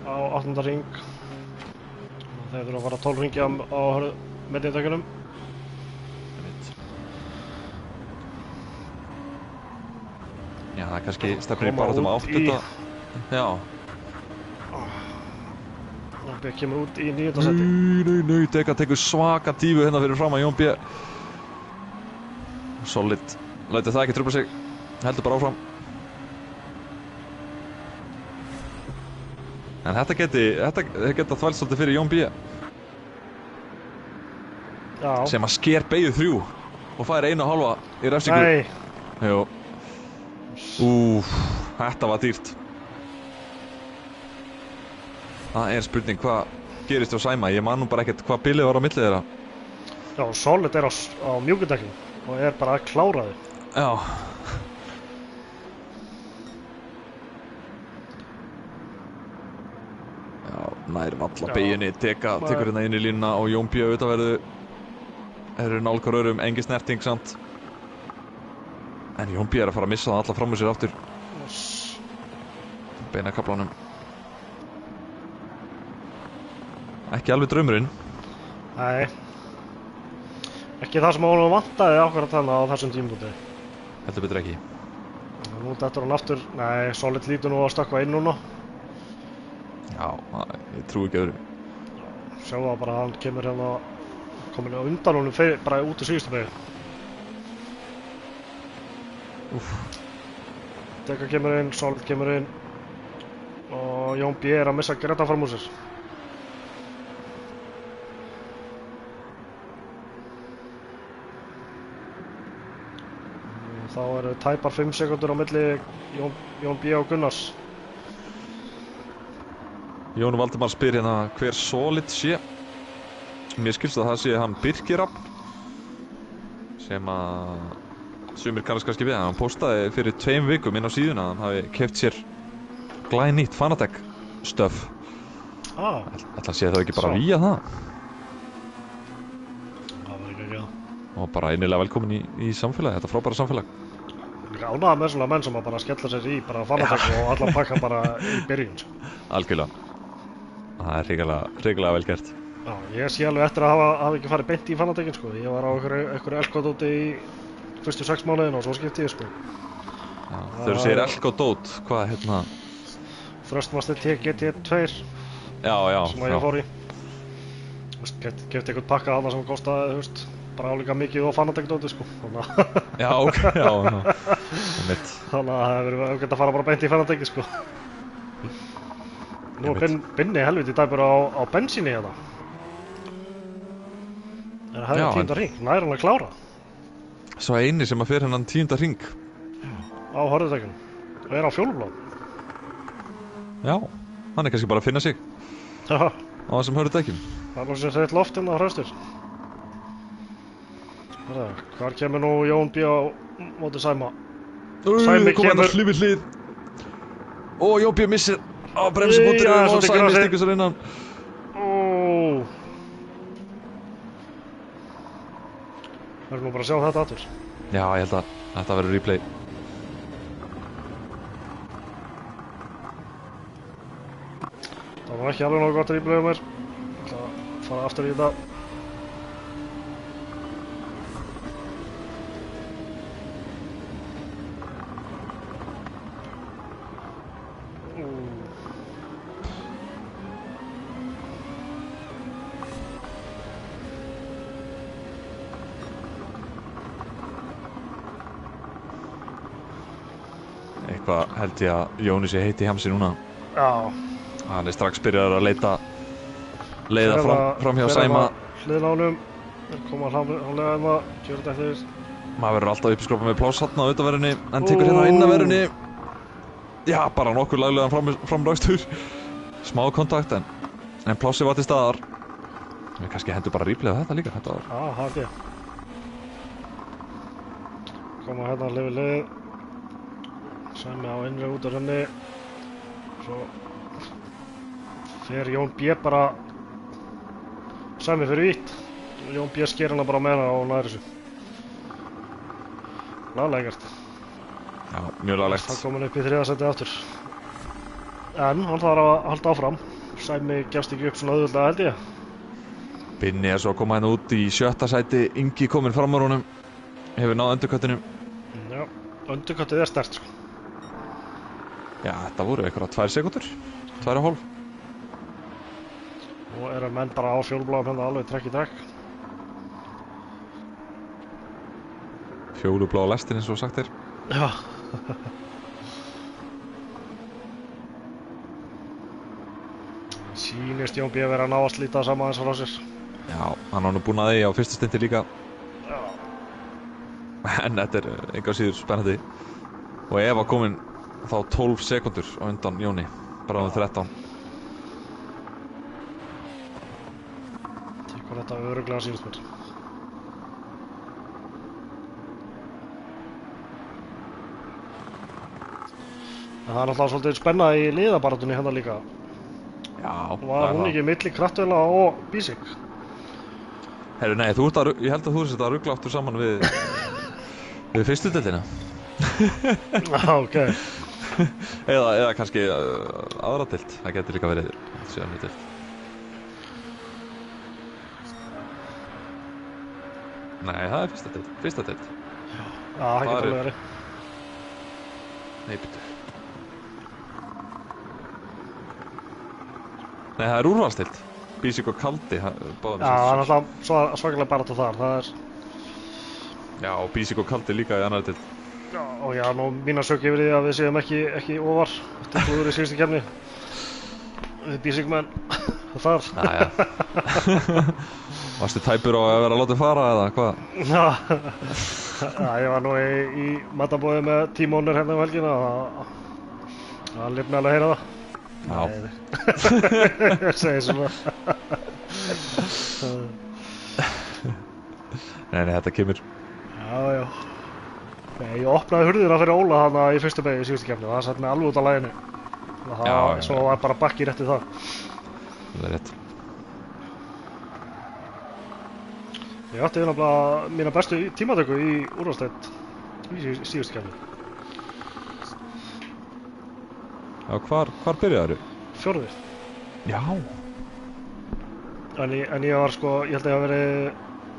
Á 8. hring. Þeir þurfa að fara 12 hringi á meðintökunum. Já, það er kannski stefnir í Koma baráttum út í- 8. Já. Jón B kemur út í 9. seti. Nei, Deka tekur svaka dífu hérna fyrir fram að Jón B. Solid. Lætur það ekki trufla sig. Heldur bara áfram. En þetta geta þvælst svolítið fyrir Jón B. Já. Sem að sker beygju 3 og fær 1,5 í refsingu. Nei. Jú. Þetta var dýrt. Það er spurning hvað gerist á Sæma. Ég man nú bara ekkert hvað bilið var á milli þeirra. Já, Solid er á mjúkudekinu og er bara að klára þig. Já. Já, nær valla beyginni. Tekur hérna inn í línuna og Jón B auðvitað eru nálgar örum, engin snerting samt. En Jón B er að fara að missa það alla fram úr sér aftur. Beinakaflanum. Ekki alveg draumurinn. Nei. Ekki það sem honum vantaði akkurat þannig á þessum tímapunkti. Heldur betur ekki. Nú dettur hann aftur. Nei, Solid lítur nú að stökkva inn núna. Já, ég trúi ekki öðru. Sjáum það bara að hann kemur hérna komin á undan honum bara út í síðustu beygju. Deka kemur inn, Solid kemur inn og Jón B er að missa Greta fram úr sér. Þá eru tæpar 5 sekundur á milli Jón B og Gunnars. Jón Valdimar spyr hérna hver Solid sé. Mér skilst að það sé hann Birkirafn sem að sumir kannast kannski við. Hann postaði fyrir 2 vikum inn á síðuna að hann hafi keypt sér glænýtt Fanatec stöf. Ætla að sé það ekki bara vía það. Það var ekki það. Og bara innilega velkomin í samfélagi, þetta frábæra samfélag. Líka ánægða með svona menn sem að bara skella sér í bara Fanatec og allan pakka bara í byrjun. Algjörlega. Það er hrikalega vel gert. Já, ég sé alveg eftir að hafa ekki farið beint í Fanatecin sko. Ég var á einhverju elskóðdóti í fyrstu 6 mánuðin og svo skipti ég sko. Já, þegar þú segir elskóðdót, hvað hérna? Thrustmaster TGT2 Já, sem að ég fór í. Kefti einhvern pakka þarna sem kostaði, þú veist, bara álíka mikið á Fanatec-dóti sko. Já, ok, já, mitt. Þannig að það hefur verið auðvitað að fara bara beint í Fanatecin sko. Nú er Binni helviti dæpur á bensíni hérna. En það hefur 10. hring, nær hann að klára. Svo eini sem að fer hennan 10. hring. Á hörðutekjunum. Og er á fjólubláð. Já, hann er kannski bara að finna sig Já. á þessum hörðutekjum. Það er náttúrulega hreitt loft hérna á hraustur. Hvar kemur nú Jón B á móti Sæma? Sæmi kom hann að hlifið hlið. Og Jón B missir á bremsubúndurum og Sæmi stingur sér innan. Það er nú bara að sjá þetta aftur. Já, ég held að þetta verður replay. Það var ekki alveg nógu gott ríflega mér. Ég ætla að fara aftur í þetta. Eitthvað held ég að Jóni sé heiti í hamsi núna. Já. Hann strax byrjaður að leiða fram hjá Sæma. Hliðina á honum. Koma hlálega um að gera þetta eftir. Maður verður alltaf upp í skrópa með pláss þarna á utanverðinni, en tekur hérna á innanverðinni. Já, bara nokkur laglegan framrækstur. Smá kontakt, en plássið var til staðar. Við kannski hendur bara ríflega þetta líka. Já, hafði ég. Koma hérna hlið. Sæmi á innri út af henni. Svo fer Jón B bara. Sæmi fyrir vítt. Jón B sker hana bara með hana og næri þessu. Laglega gert. Já, mjög laglegt. Það kom hann upp í 3. sæti aftur. En hann þarf að halda áfram. Sæmi gefst ekki upp svona auðvitað held ég. Binni svo að koma hérna út í 7. sæti. Ingi kominn fram á honum. Hefur náð undercuttinu. Já, undercuttið sterkt sko. Já, þetta voru einhverja 2 sekúndur. 2,5. Og eru menn bara á fjólubláum hérna alveg trekk í trekk. Fjólublá lestin eins og sagt er. Já. Sýnist Jón B vera að ná að slíta saman eins og frá sér. Já, hann var nú búinn að því á fyrsta stinti líka. Já. En þetta er enga síður spennandi. Og Eva kominn þá 12 sekúndur á undan Jóni. Bara á 13. Tekur þetta örugglega sýnist mér. En það er alltaf svolítið spenna í liðabarátunni hérna líka. Já, Var hún ekki milli Kraftvela og Bísik? Herru, nei, ég held að þú ert að rugla aftur saman við fyrstu deildina. Ok. eða kannski aðra deild. Það getur líka verið síðan við deild. Nei, það er fyrsta deild. Já, það getur alveg verið. Nei, byrju. Nei, það er úrvalsdeild. Bísik og Kaldi báðum. Já, það er alltaf svakalega barátta þar. Það er... Já, og Bísik og Kaldi líka í annar deild. Já, og já, nú mína sök yfir því að við séum ekki ofar eftir klúður í síðustu keppni. Við Bísik menn þar. Jæja. Varstu tæpur á að vera að láta fara eða hvað? Já, ég var nú í matabóði með tímónir hérna um helgina og það lifnaði alveg að heyra það. Já. Ég segi svona. Nei, þetta kemur. Já. Nei, ég opnaði hurðina fyrir Óla þarna í fyrstu beygju í síðustu keppni og það satt mig alveg út af laginu. Svo var bara bakki rétt í það. Það er rétt. Ég átti eiginlega mína bestu tímatöku í úrvalsdeild í síðustu keppni. Já, hvar byrjaðu? 4. Já. En ég var sko, ég held að ég hafi verið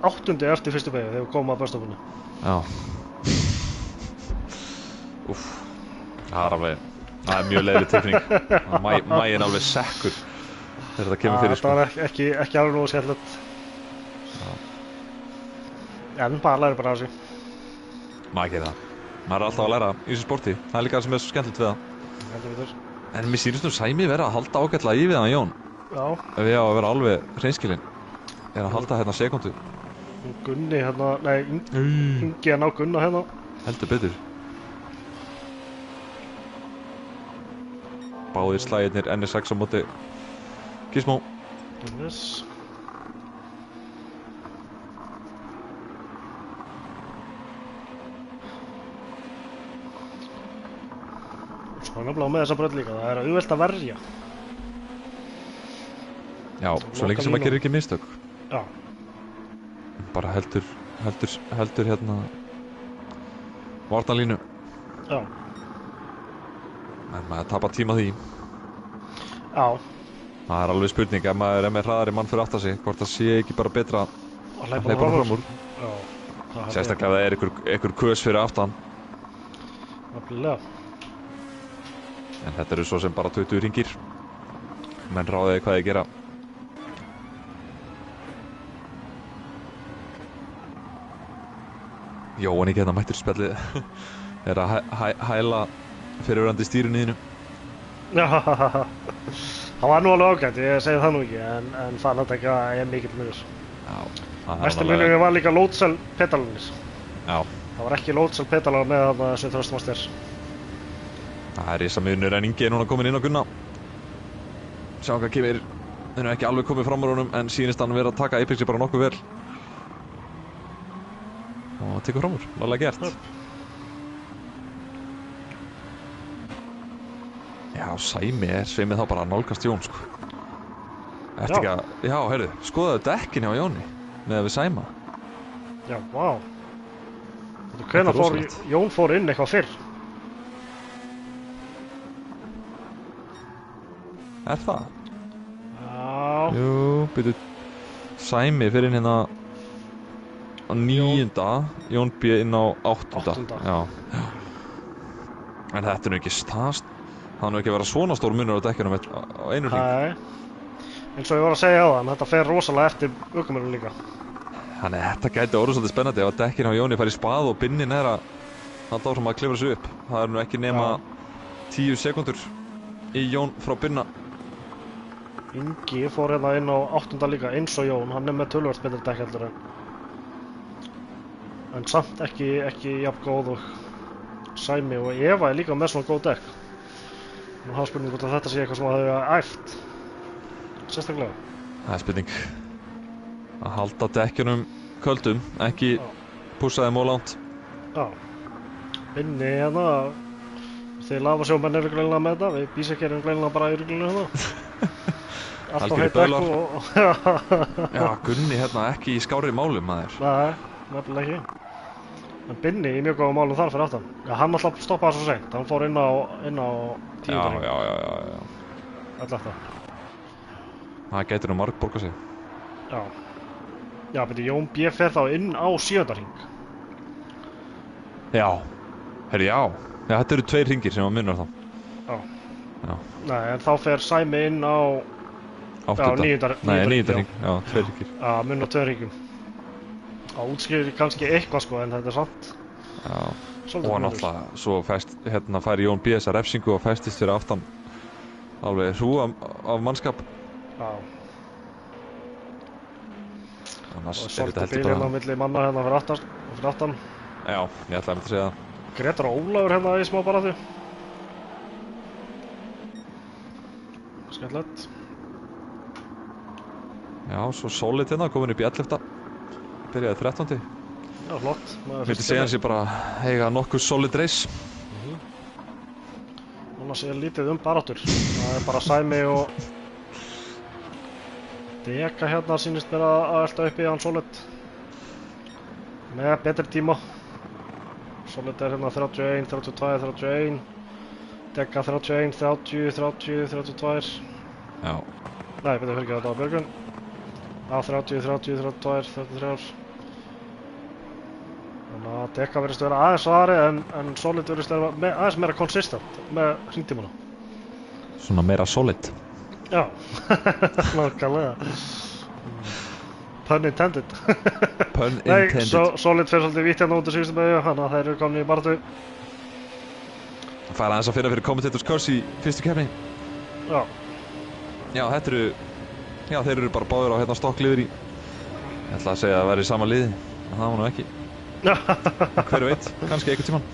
8. eftir fyrstu beygju þegar við komum að börstofunni. Já. Úff. Það er mjög leiðileg tilfinning. Maginn alveg sekkur þegar þetta kemur fyrir sko. Það var ekki alveg nógu skemmtilegt. En bara læri bara á sig. Maður gerir það. Maður er alltaf að læra í þessu sporti. Það er líka það sem er svo skemmtilegt við það. En mér sýnist Sæmi vera að halda ágætlega í við hann Jón. Já. Ef ég á að vera alveg hreinskilinn. Er að halda hérna sekundu. Gunni hérna, nei, Ingi að ná Gunna hérna. Heldur betur. Báðir slagirnir NS6 á móti Gizmo. Yes. Svo nefnilega með þessa brönd líka, það er auðvelt að verja. Já, svo lengi sem maður gerir ekki mistök. Já. Bara heldur hérna varnarlínu. Já. En maður tapar tíma því. Já. Það er alveg spurning ef maður er með hraðari mann fyrir aftan sig, hvort það sé ekki bara betra að að hleypa hleypa honum fram úr. Já, það held ég. Sérstaklega ef það er einhver kös fyrir aftan. Nefnilega. En þetta eru svo sem bara 20 hringir. Menn ráðið hvað þið gera. Jóhann ekki hérna mættur í spjallið. Er að hæla fyrirverandi stýrunniðinu. Já, það var nú alveg ágætt, ég segi það nú ekki, en fann þetta ekki að ég er mikill munur. Já. það er Mesti alveg- munurinn var líka loadsell pedalarnir. Já. Það var ekki loadsell pedalar með þarna sem þröstmaster. Það er risa munur en Ingi er núna komin inn á Gunna. Sjáum hvað kemur. Þeir eru ekki alveg komið fram úr honum en sýnist hann vera að taka Apexi bara nokkuð vel. Og tekur fram úr, alveg gert. Já, Sæmi er sveimið þá bara að nálgast Jón, sko. Ertu ekki að, já, heyrðu, skoðaðu dekkin hjá Jóni með við Sæma. Já, vá. Þetta Hvenær er fór rosalegt. Jón fór inn eitthvað fyrr? Er það? Já, Jú, byrju, Sæmi fyrir inn hérna á 9. Jón B inn á 8. Áttunda. Já. En þetta er nú ekki stast. Það er nú ekki að vera svona stór munur á dekkjunum á einu hring. nei. Eins og ég var að segja á þann, þetta fer rosalega eftir ökumennum líka. Þannig að þetta gæti orðið svolítið spennandi ef að dekkin á Jóni fær í spað og binnin er að halda áfram að klifra sig upp. Það er nú ekki nema 10 sekúndur í Jón frá binna. Ingi fór hérna inn á 8. líka, eins og Jón, hann er með töluvert betri dekk heldur en samt ekki jafn góð og Sæmi, og Eva er líka með svona góð dekk. Nú hafa spurning hvort að þetta sé eitthvað sem það hefur æft sérstaklega. Það er spurning. Að halda dekkjunum köldum, ekki Já. pússa þeim ólánt. Já, inni hérna, þeir lafasjómenn eru greinilega með þetta, við Bísek erum greinilega bara í ruglunu hérna. Allt á Algjörir heitt dekk böðlar. og Já, Gunni hérna ekki í skárri málum, maður. Nei, nefnilega ekki. En Binni í mjög góðum málum þar fyrir aftan. Já, hann alltaf stoppaði svo seint, hann fór inn á 10. Já, hring. já. 11. Það gæti nú marg borga sig. Já. Já, beti Jón B. fer þá inn á 7. hring. Já. Herri, já. Já, þetta eru 2 hringir sem að munar þá. Já. Já. Nei, en þá fer Sæmi inn á 8. níunda- Nei, níunda 9. hring, hring. Já, 2 hringir. mun á 2 hringum. Það útskýrir kannski eitthvað sko, en þetta er samt Já. svolítið Og munur. náttúrulega, svo hérna færi Jón B. þessa refsingu og festist fyrir aftan alveg hrú af mannskap. Já, Annars og er þetta svolítið heldur bíl hérna á bara... milli manna hérna fyrir aftan. Já, ég ætlaði að segja það. Gretar og Ólafur hérna í smá baráttu. Skemmtilegt. Já, svo Solid hérna, komin upp í 11. Byrjaði 13. Já, flott. Vildi segja hans ég bara eiga nokkuð solid race. Núna sé lítið baráttur. Það er bara Sæmi og Deka hérna sýnist mér að elta uppi hann Solid. Með betri tíma. Solid er hérna 31, 32, 31. Deka 31, 30, 30, 32. Já. Nei, betur fyrir ekki þetta á Björgun. Á 30, 30, 32, 33. Þannig að Deka verðist vera aðeins svari en Solid verðist vera aðeins meira konsistent með hringtímuna. Svona meira solid. Já, nákvæmlega. Pun intended. Pun Nei, intended. Solid fer svolítið vítt hérna út í síðustu beigju, þannig að þeir eru komin í baráttu. Færa aðeins að finna fyrir Commentators Curse í fyrstu keppni. Já, Já, þetta eru... Já, þeir eru bara báðir á hérna stokkliður í... Ég ætla að segja að það væri sama liði. En það var nú ekki. Hver veit, kannski einhvern tímann.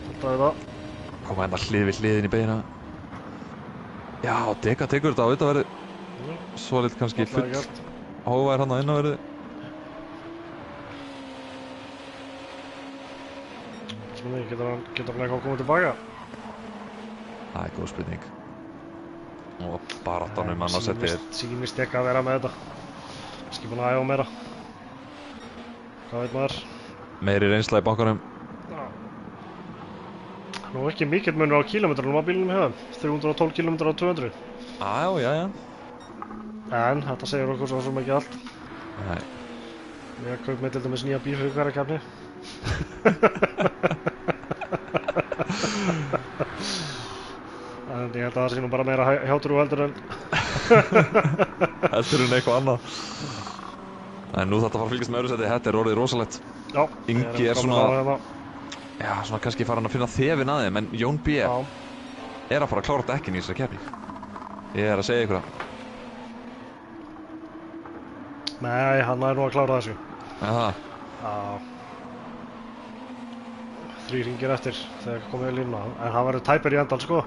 þetta er það. Koma hérna hlið við hliðin í beina. Já, Deka tekur þetta á þetta verði. Solid kannski full Fallega gert. hóvæðir hann á innanverði. Spurning, getur hann eitthvað komið tilbaka? Það er góð spurning. Og baráttanum annars þetta er... Sýnist ekki að vera með þetta. Kannski búin að æfa meira. Hvað veit maður? Meiri reynsla í bankanum. Já. Nú ekki mikill munur á kílómetrunum á bílunum hjá þeim. 312 km á 200. Já. En þetta segir okkur svo sem ekki allt. Nei. Ég kaup með til dæmis nýja bíl fyrir hverja keppni. En ég held að það sé nú bara meira hjátrú heldur en Heldur en eitthvað annað. En nú þetta fara að fylgjast með öðru seti, þetta orðið rosalegt. Já, Ingi svona, já, svona kannski farin að finna þefinn að þeim, en Jón B. er að fara að klára dekkin í þessari keppni. Ég er að segja ykkur það. Nei, hann er nú að klára þessu. Það? Já. 3 hringir eftir þegar komið í línuna, en hann verður tæpur í endan, sko.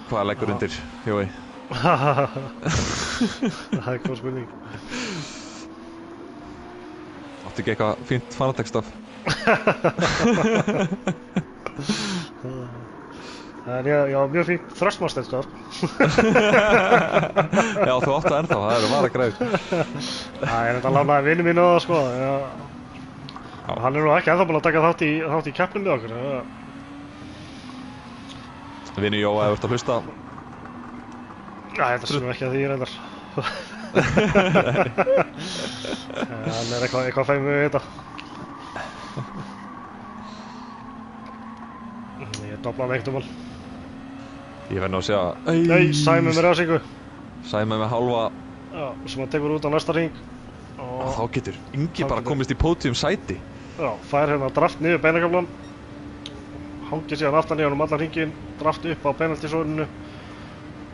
Hvað leggur undir, Jói? Það er góð spurning. Áttu ekki eitthvað fínt fanatekstaf? En já, mjög fínt Thrustmaster-staf. Já, þú áttu ennþá, það eru vara greið. Það er þetta lánaði vinnu mínu á það, sko. Hann er nú ekki ennþá búinn að taka þátt í keppnum með okkur. Vinnu Jóa, ef þú ert að hlusta. Já, þetta sé nú ekki að því reyndar. Hann er eitthvað feimur við þetta. Ég dobla hann ekkert hann. Ég verð nú að segja... Nei, Sæmi með rafsingu. Sæmi með hálfa... Já, sem hann tekur út á næsta hring. Og þá getur Ingi bara komist í pódium sæti. Já, fær hérna draft niður beinakaflan. Hangir síðan aftan í honum allan hringinn, draft upp á penaltysórinu.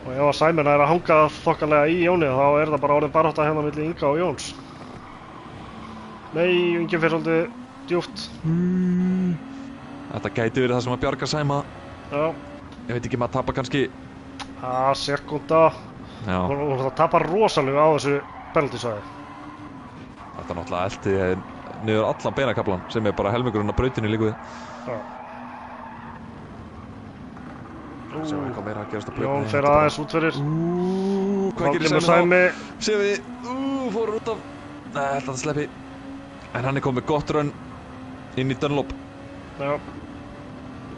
Og ef að Sæmi er að hanga þokkalega í Jóni, þá er það bara orðin barátta hérna milli Inga og Jóns. Nei, Ingi fer svolítið djúpt. Þetta gæti verið það sem að bjarga Sæma. Já. Ég veit ekki, maður tapar kannski... sekúnda. Já. Og það tapar rosalega á þessu penaltysvæði. Þetta náttúrulega elti niður allan beinakaflan, sem er bara helmingurinn á brautinu líku við. Já. Sjáum eitthvað meira að gerast á brautinni. Jón fer aðeins út fyrir. Hvað gerir Sæmi? Séum við, fór út af... Nei, held að það sleppi. En hann er komið gott rönn inn í Dunlop. Já.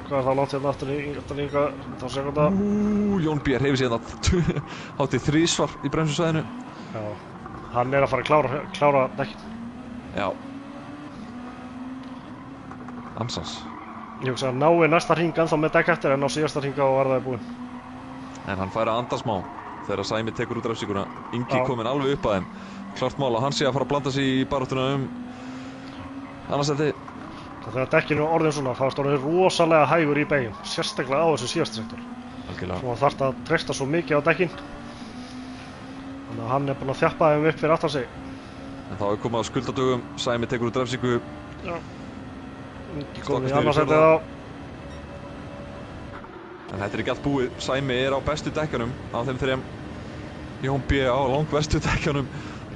Hvað er það langt hérna aftur í Inga? Þá sekúnda. Jón B. hreyfir síðan háttið 3 svar í bremsusvæðinu. Já. Hann er að fara að klára dekkin. Já. Amsans. Ég hugsa að nái næsta hring ennþá með dekk eftir en á síðasta hringa og var það búinn. En hann fær að anda smá þegar Sæmi tekur út refsinguna. Ingi kominn alveg upp að þeim. Klart mál að hann sé að fara að blanda sig í baráttuna annarsæti. Þegar dekkinu orðin svona, þá er orðin rosalega hægur í beygum, sérstaklega á þessu síðasta sektor. Algjörlega. Svo hann þarf að treysta svo mikið á dekkin. Þannig að hann er búinn að þjappa þeim upp fyrir aftan sig. En þá er komið á skuldadögum, Sæmi tekur út refsingu. Já. Ingi komið í annarsætið á. En þetta er ekki allt búið. Sæmi er á bestu dekkjunum af þeim 3. Jón B. á langverstu dekkjunum.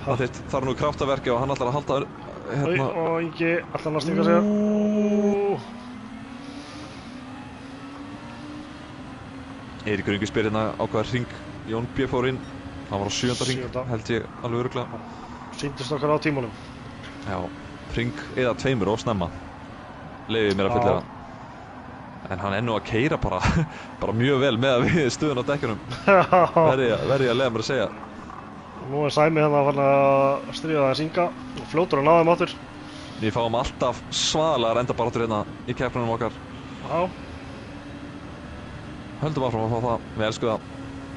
Það þarf nú kraftaverki og hann ætlar að halda hérna. Og Ingi ætlar hann að stinga sig. Eiríkur Ingi spyr hérna á hvaða hring Jón B. fór inn. Hann var á 7. hring, held ég alveg örugglega. Sýndist okkar á tímunum. Já, hring eða 2 of snemma. Leyfið mér að fylla. En hann er nú að keyra bara mjög vel með að við stöðun á dekkjunum. Verði ég að leiða mér að segja. Nú er Sæmi hérna að fara að stríða það Inga. Fljótur að ná þeim áttur. Við fáum alltaf svaðalegar endabaráttur hérna í keppnunum okkar. Já. Höldum áfram að fá það, við elskum það.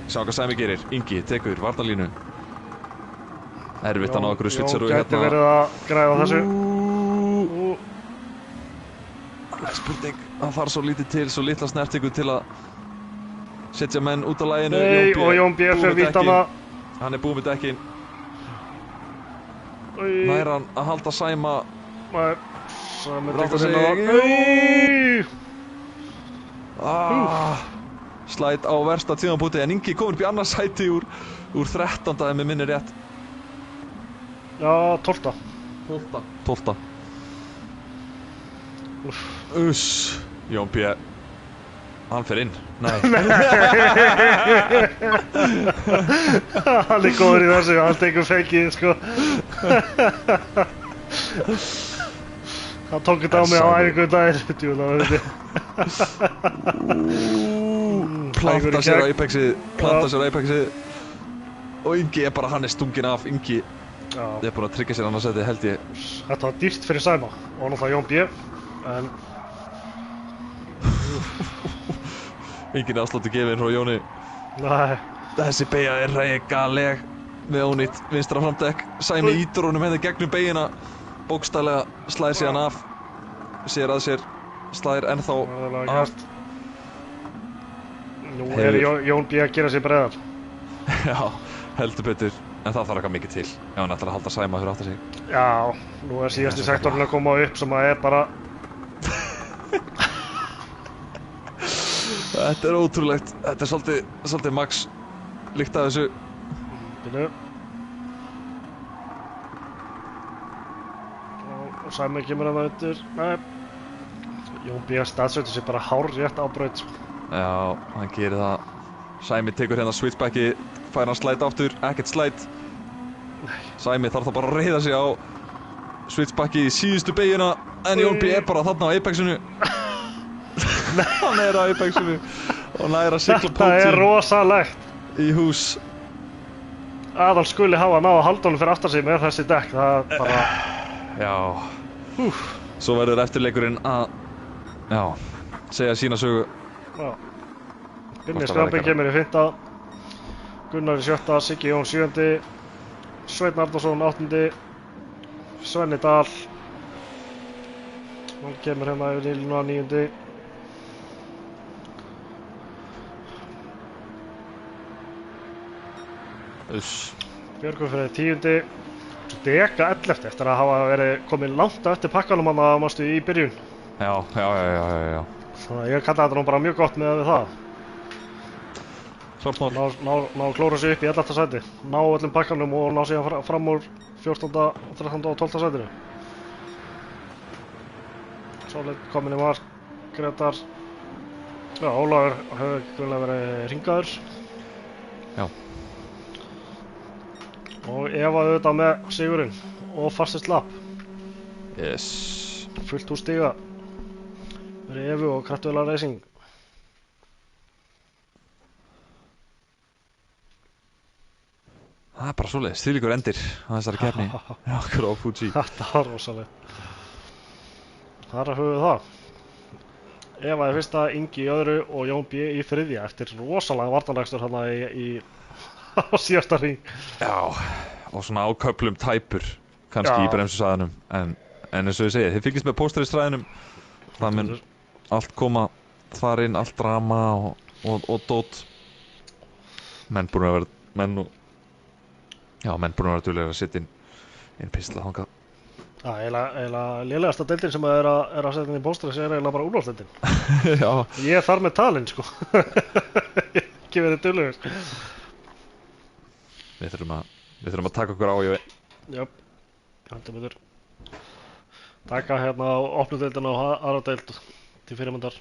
Sjá hvað Sæmi gerir. Ingi tekur varnarlínu. Erfitt að ná okkur svitseru hérna. Jón gæti verið að græða þessu. Það er spurning, hann þarf svo lítið til, svo litla snertingu til að setja menn út á laginu. Nei, og Jón B. fyrir vítana. Hann er búinn með dekkin. Nær hann að halda Sæma. Nei, Sæmi tekur inn á það. Slæt á versta tímapunkti, en Ingi komur upp í annars sæti úr 13. ef mig minnir rétt. Já, 12. 12. Jón B. Hann fer inn. Nei. Hann er góður í þessu, hann tekur feikið, sko. Hann tók þetta á mig á æfingu daginn. Djúlega, veit Planta sér á Apexið. Og Ingi bara, hann stunginn af. Ingi Já, er búinn að tryggja sér annars sæti, held ég. þetta var dýrt fyrir Sæma og náttúrulega Jón B. En Engin afsláttur gefinn frá Jóni. nei, Þessi beygja er regaleg með ónýtt vinstra framdekk. Sæmi ítur honum hefði gegnum beygina. Bókstaflega slæðir síðan af. Sér að sér, slæðir ennþá af. Nú er Jón B. að gera sér breiðar. Já, heldur betur. En það þarf eitthvað mikið til ef hann ætlar að halda Sæma fyrir aftar sig. Já, nú er síðasti sektorinn að koma upp sem að er bara... Þetta er ótrúlegt. Þetta er svolítið max líkt af þessu. Bínu. Og Sæmi kemur hann undir. Nei. Jón B. staðsetur sér bara hárrétt á braut. Já, hann gerir það. Sæmi tekur hérna switchbacki, fær hann slæt aftur, ekkert slæt. Sæmi þarf þá bara að reiða sig á switchbacki í síðustu beygina. En Jón B. er bara þarna á Apexinu. Hann er á Apexinu og næra að sigla Þetta er rosalegt. í hús. Aðal skuli hafa náð að halda honum fyrir aftar sig með þessi dekk. Það er bara... Já. Svo verður eftirleikurinn að segja sína sögu. Já. Binni Skrambi kemur í 5. Gunnar í 7. Siggi Jón 7. Sveinn Arnarsson 8. Svenni Dahl. Hann kemur hérna yfir líluna 9. Björgvin fyrir 10. Deka 11 eftir að hafa verið komin langt eftir pakkanum hann að mástu í byrjun. Já. Þannig að ég kalla þetta nú bara mjög gott með það. Klart mál. Ná að klóra sig upp í 11. sæti. Ná öllum pakkanum og ná síðan fram úr 14., 13. og 12. sætinu. Svolít komin í mark, Gretar. Já, Ólafur hefur grunlega verið hringaður. Já. Og Eva auðvitað með sigurinn og fastest lapp. Yes. Fullt hús stiga fyrir Evu og Kraftuðla Racing. Það er bara svoleiðis, þvílíkur endir á þessari keppni. Já, okkur á Fuji. Þetta var rosalegt. Þar höfum við það. Eva í 1., Ingi í 2. og Jón B. í 3. eftir rosalega varnarlegstur hérna á síðasta hring. Já, og svona á köflum tæpur kannski í bremsusæðunum. En eins og ég segi, þið fylgist með pósteristræðinum. Það mun allt koma þar inn, allt drama og dót. Menn búin að vera duglegir að setja inn pistla þangað. Já, eiginlega lélegasta deildin sem er að setja inn í pósteris er eiginlega bara úrvalsdeildin. Já. Ég er þar með talinn, sko. Ekki verið duglegur. Við þurfum að taka okkur á í Jöp, hættum við þurr. Taka hérna á opnudeildina og aðra deild til fyrirmyndar.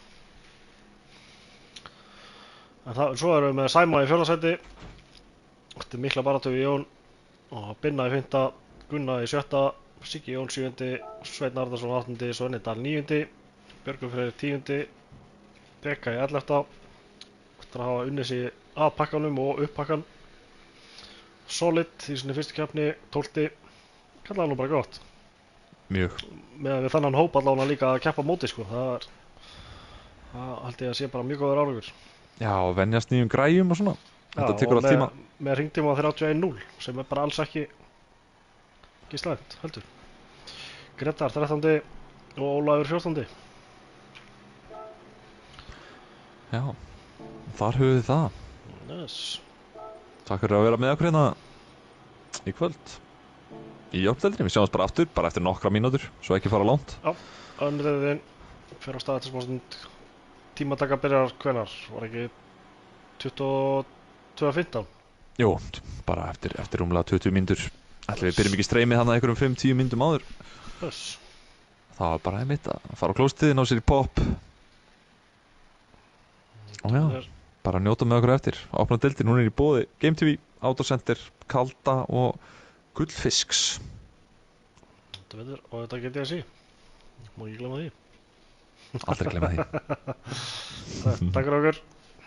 Svo erum við með Sæma í 4. sæti. Þetta er mikla baráttu við Jón og Binna í 5., Gunna í 7., Siggi Jón 7., Sveinn Arnarsson 8., Svenni Dahl 9., Björgvin Freyr 10., Beka í 11. Eftir að hafa unnið sig að pakkanum og upp pakkan. Solid í sinni fyrstu keppni 12. Kallaði nú bara gott. mjög. Með við þannan hóp allavega líka að keppa á móti, sko. Það held ég að sé bara mjög góður árangur. Já, og venjast nýjum græjum og svona. Þetta tekur allt tíma. Með hringtíma 31.0 sem er bara alls ekki slæmt, heldur. Gretar 13. og Ólafur 14. Já, þar höfum við það. Yes. Takk fyrir að vera með okkur hérna í kvöld. Í uppdeldinni, við sjáumst bara aftur, bara eftir nokkra mínútur, svo ekki fara langt. Já, önnurðin fyrir á stað eftir smástund. Tímataka byrjar hvenær? Var ekki 22.15? Jú, bara eftir rúmlega 20 mínútur. Ætli við byrjum ekki streymið þannig einhverjum 5-10 mínútum áður. Yes. Það var bara einmitt að fara á klóstið, ná sér í pop. Og já, bara njóta með okkur eftir. Opna deildin, hún er í boði Game TV, Autocenter, Kalda og Gullfisks. Þetta veitur, og þetta get ég að sé. Má ekki glemma því. Aldrei glemma því. Takk fyrir okkur.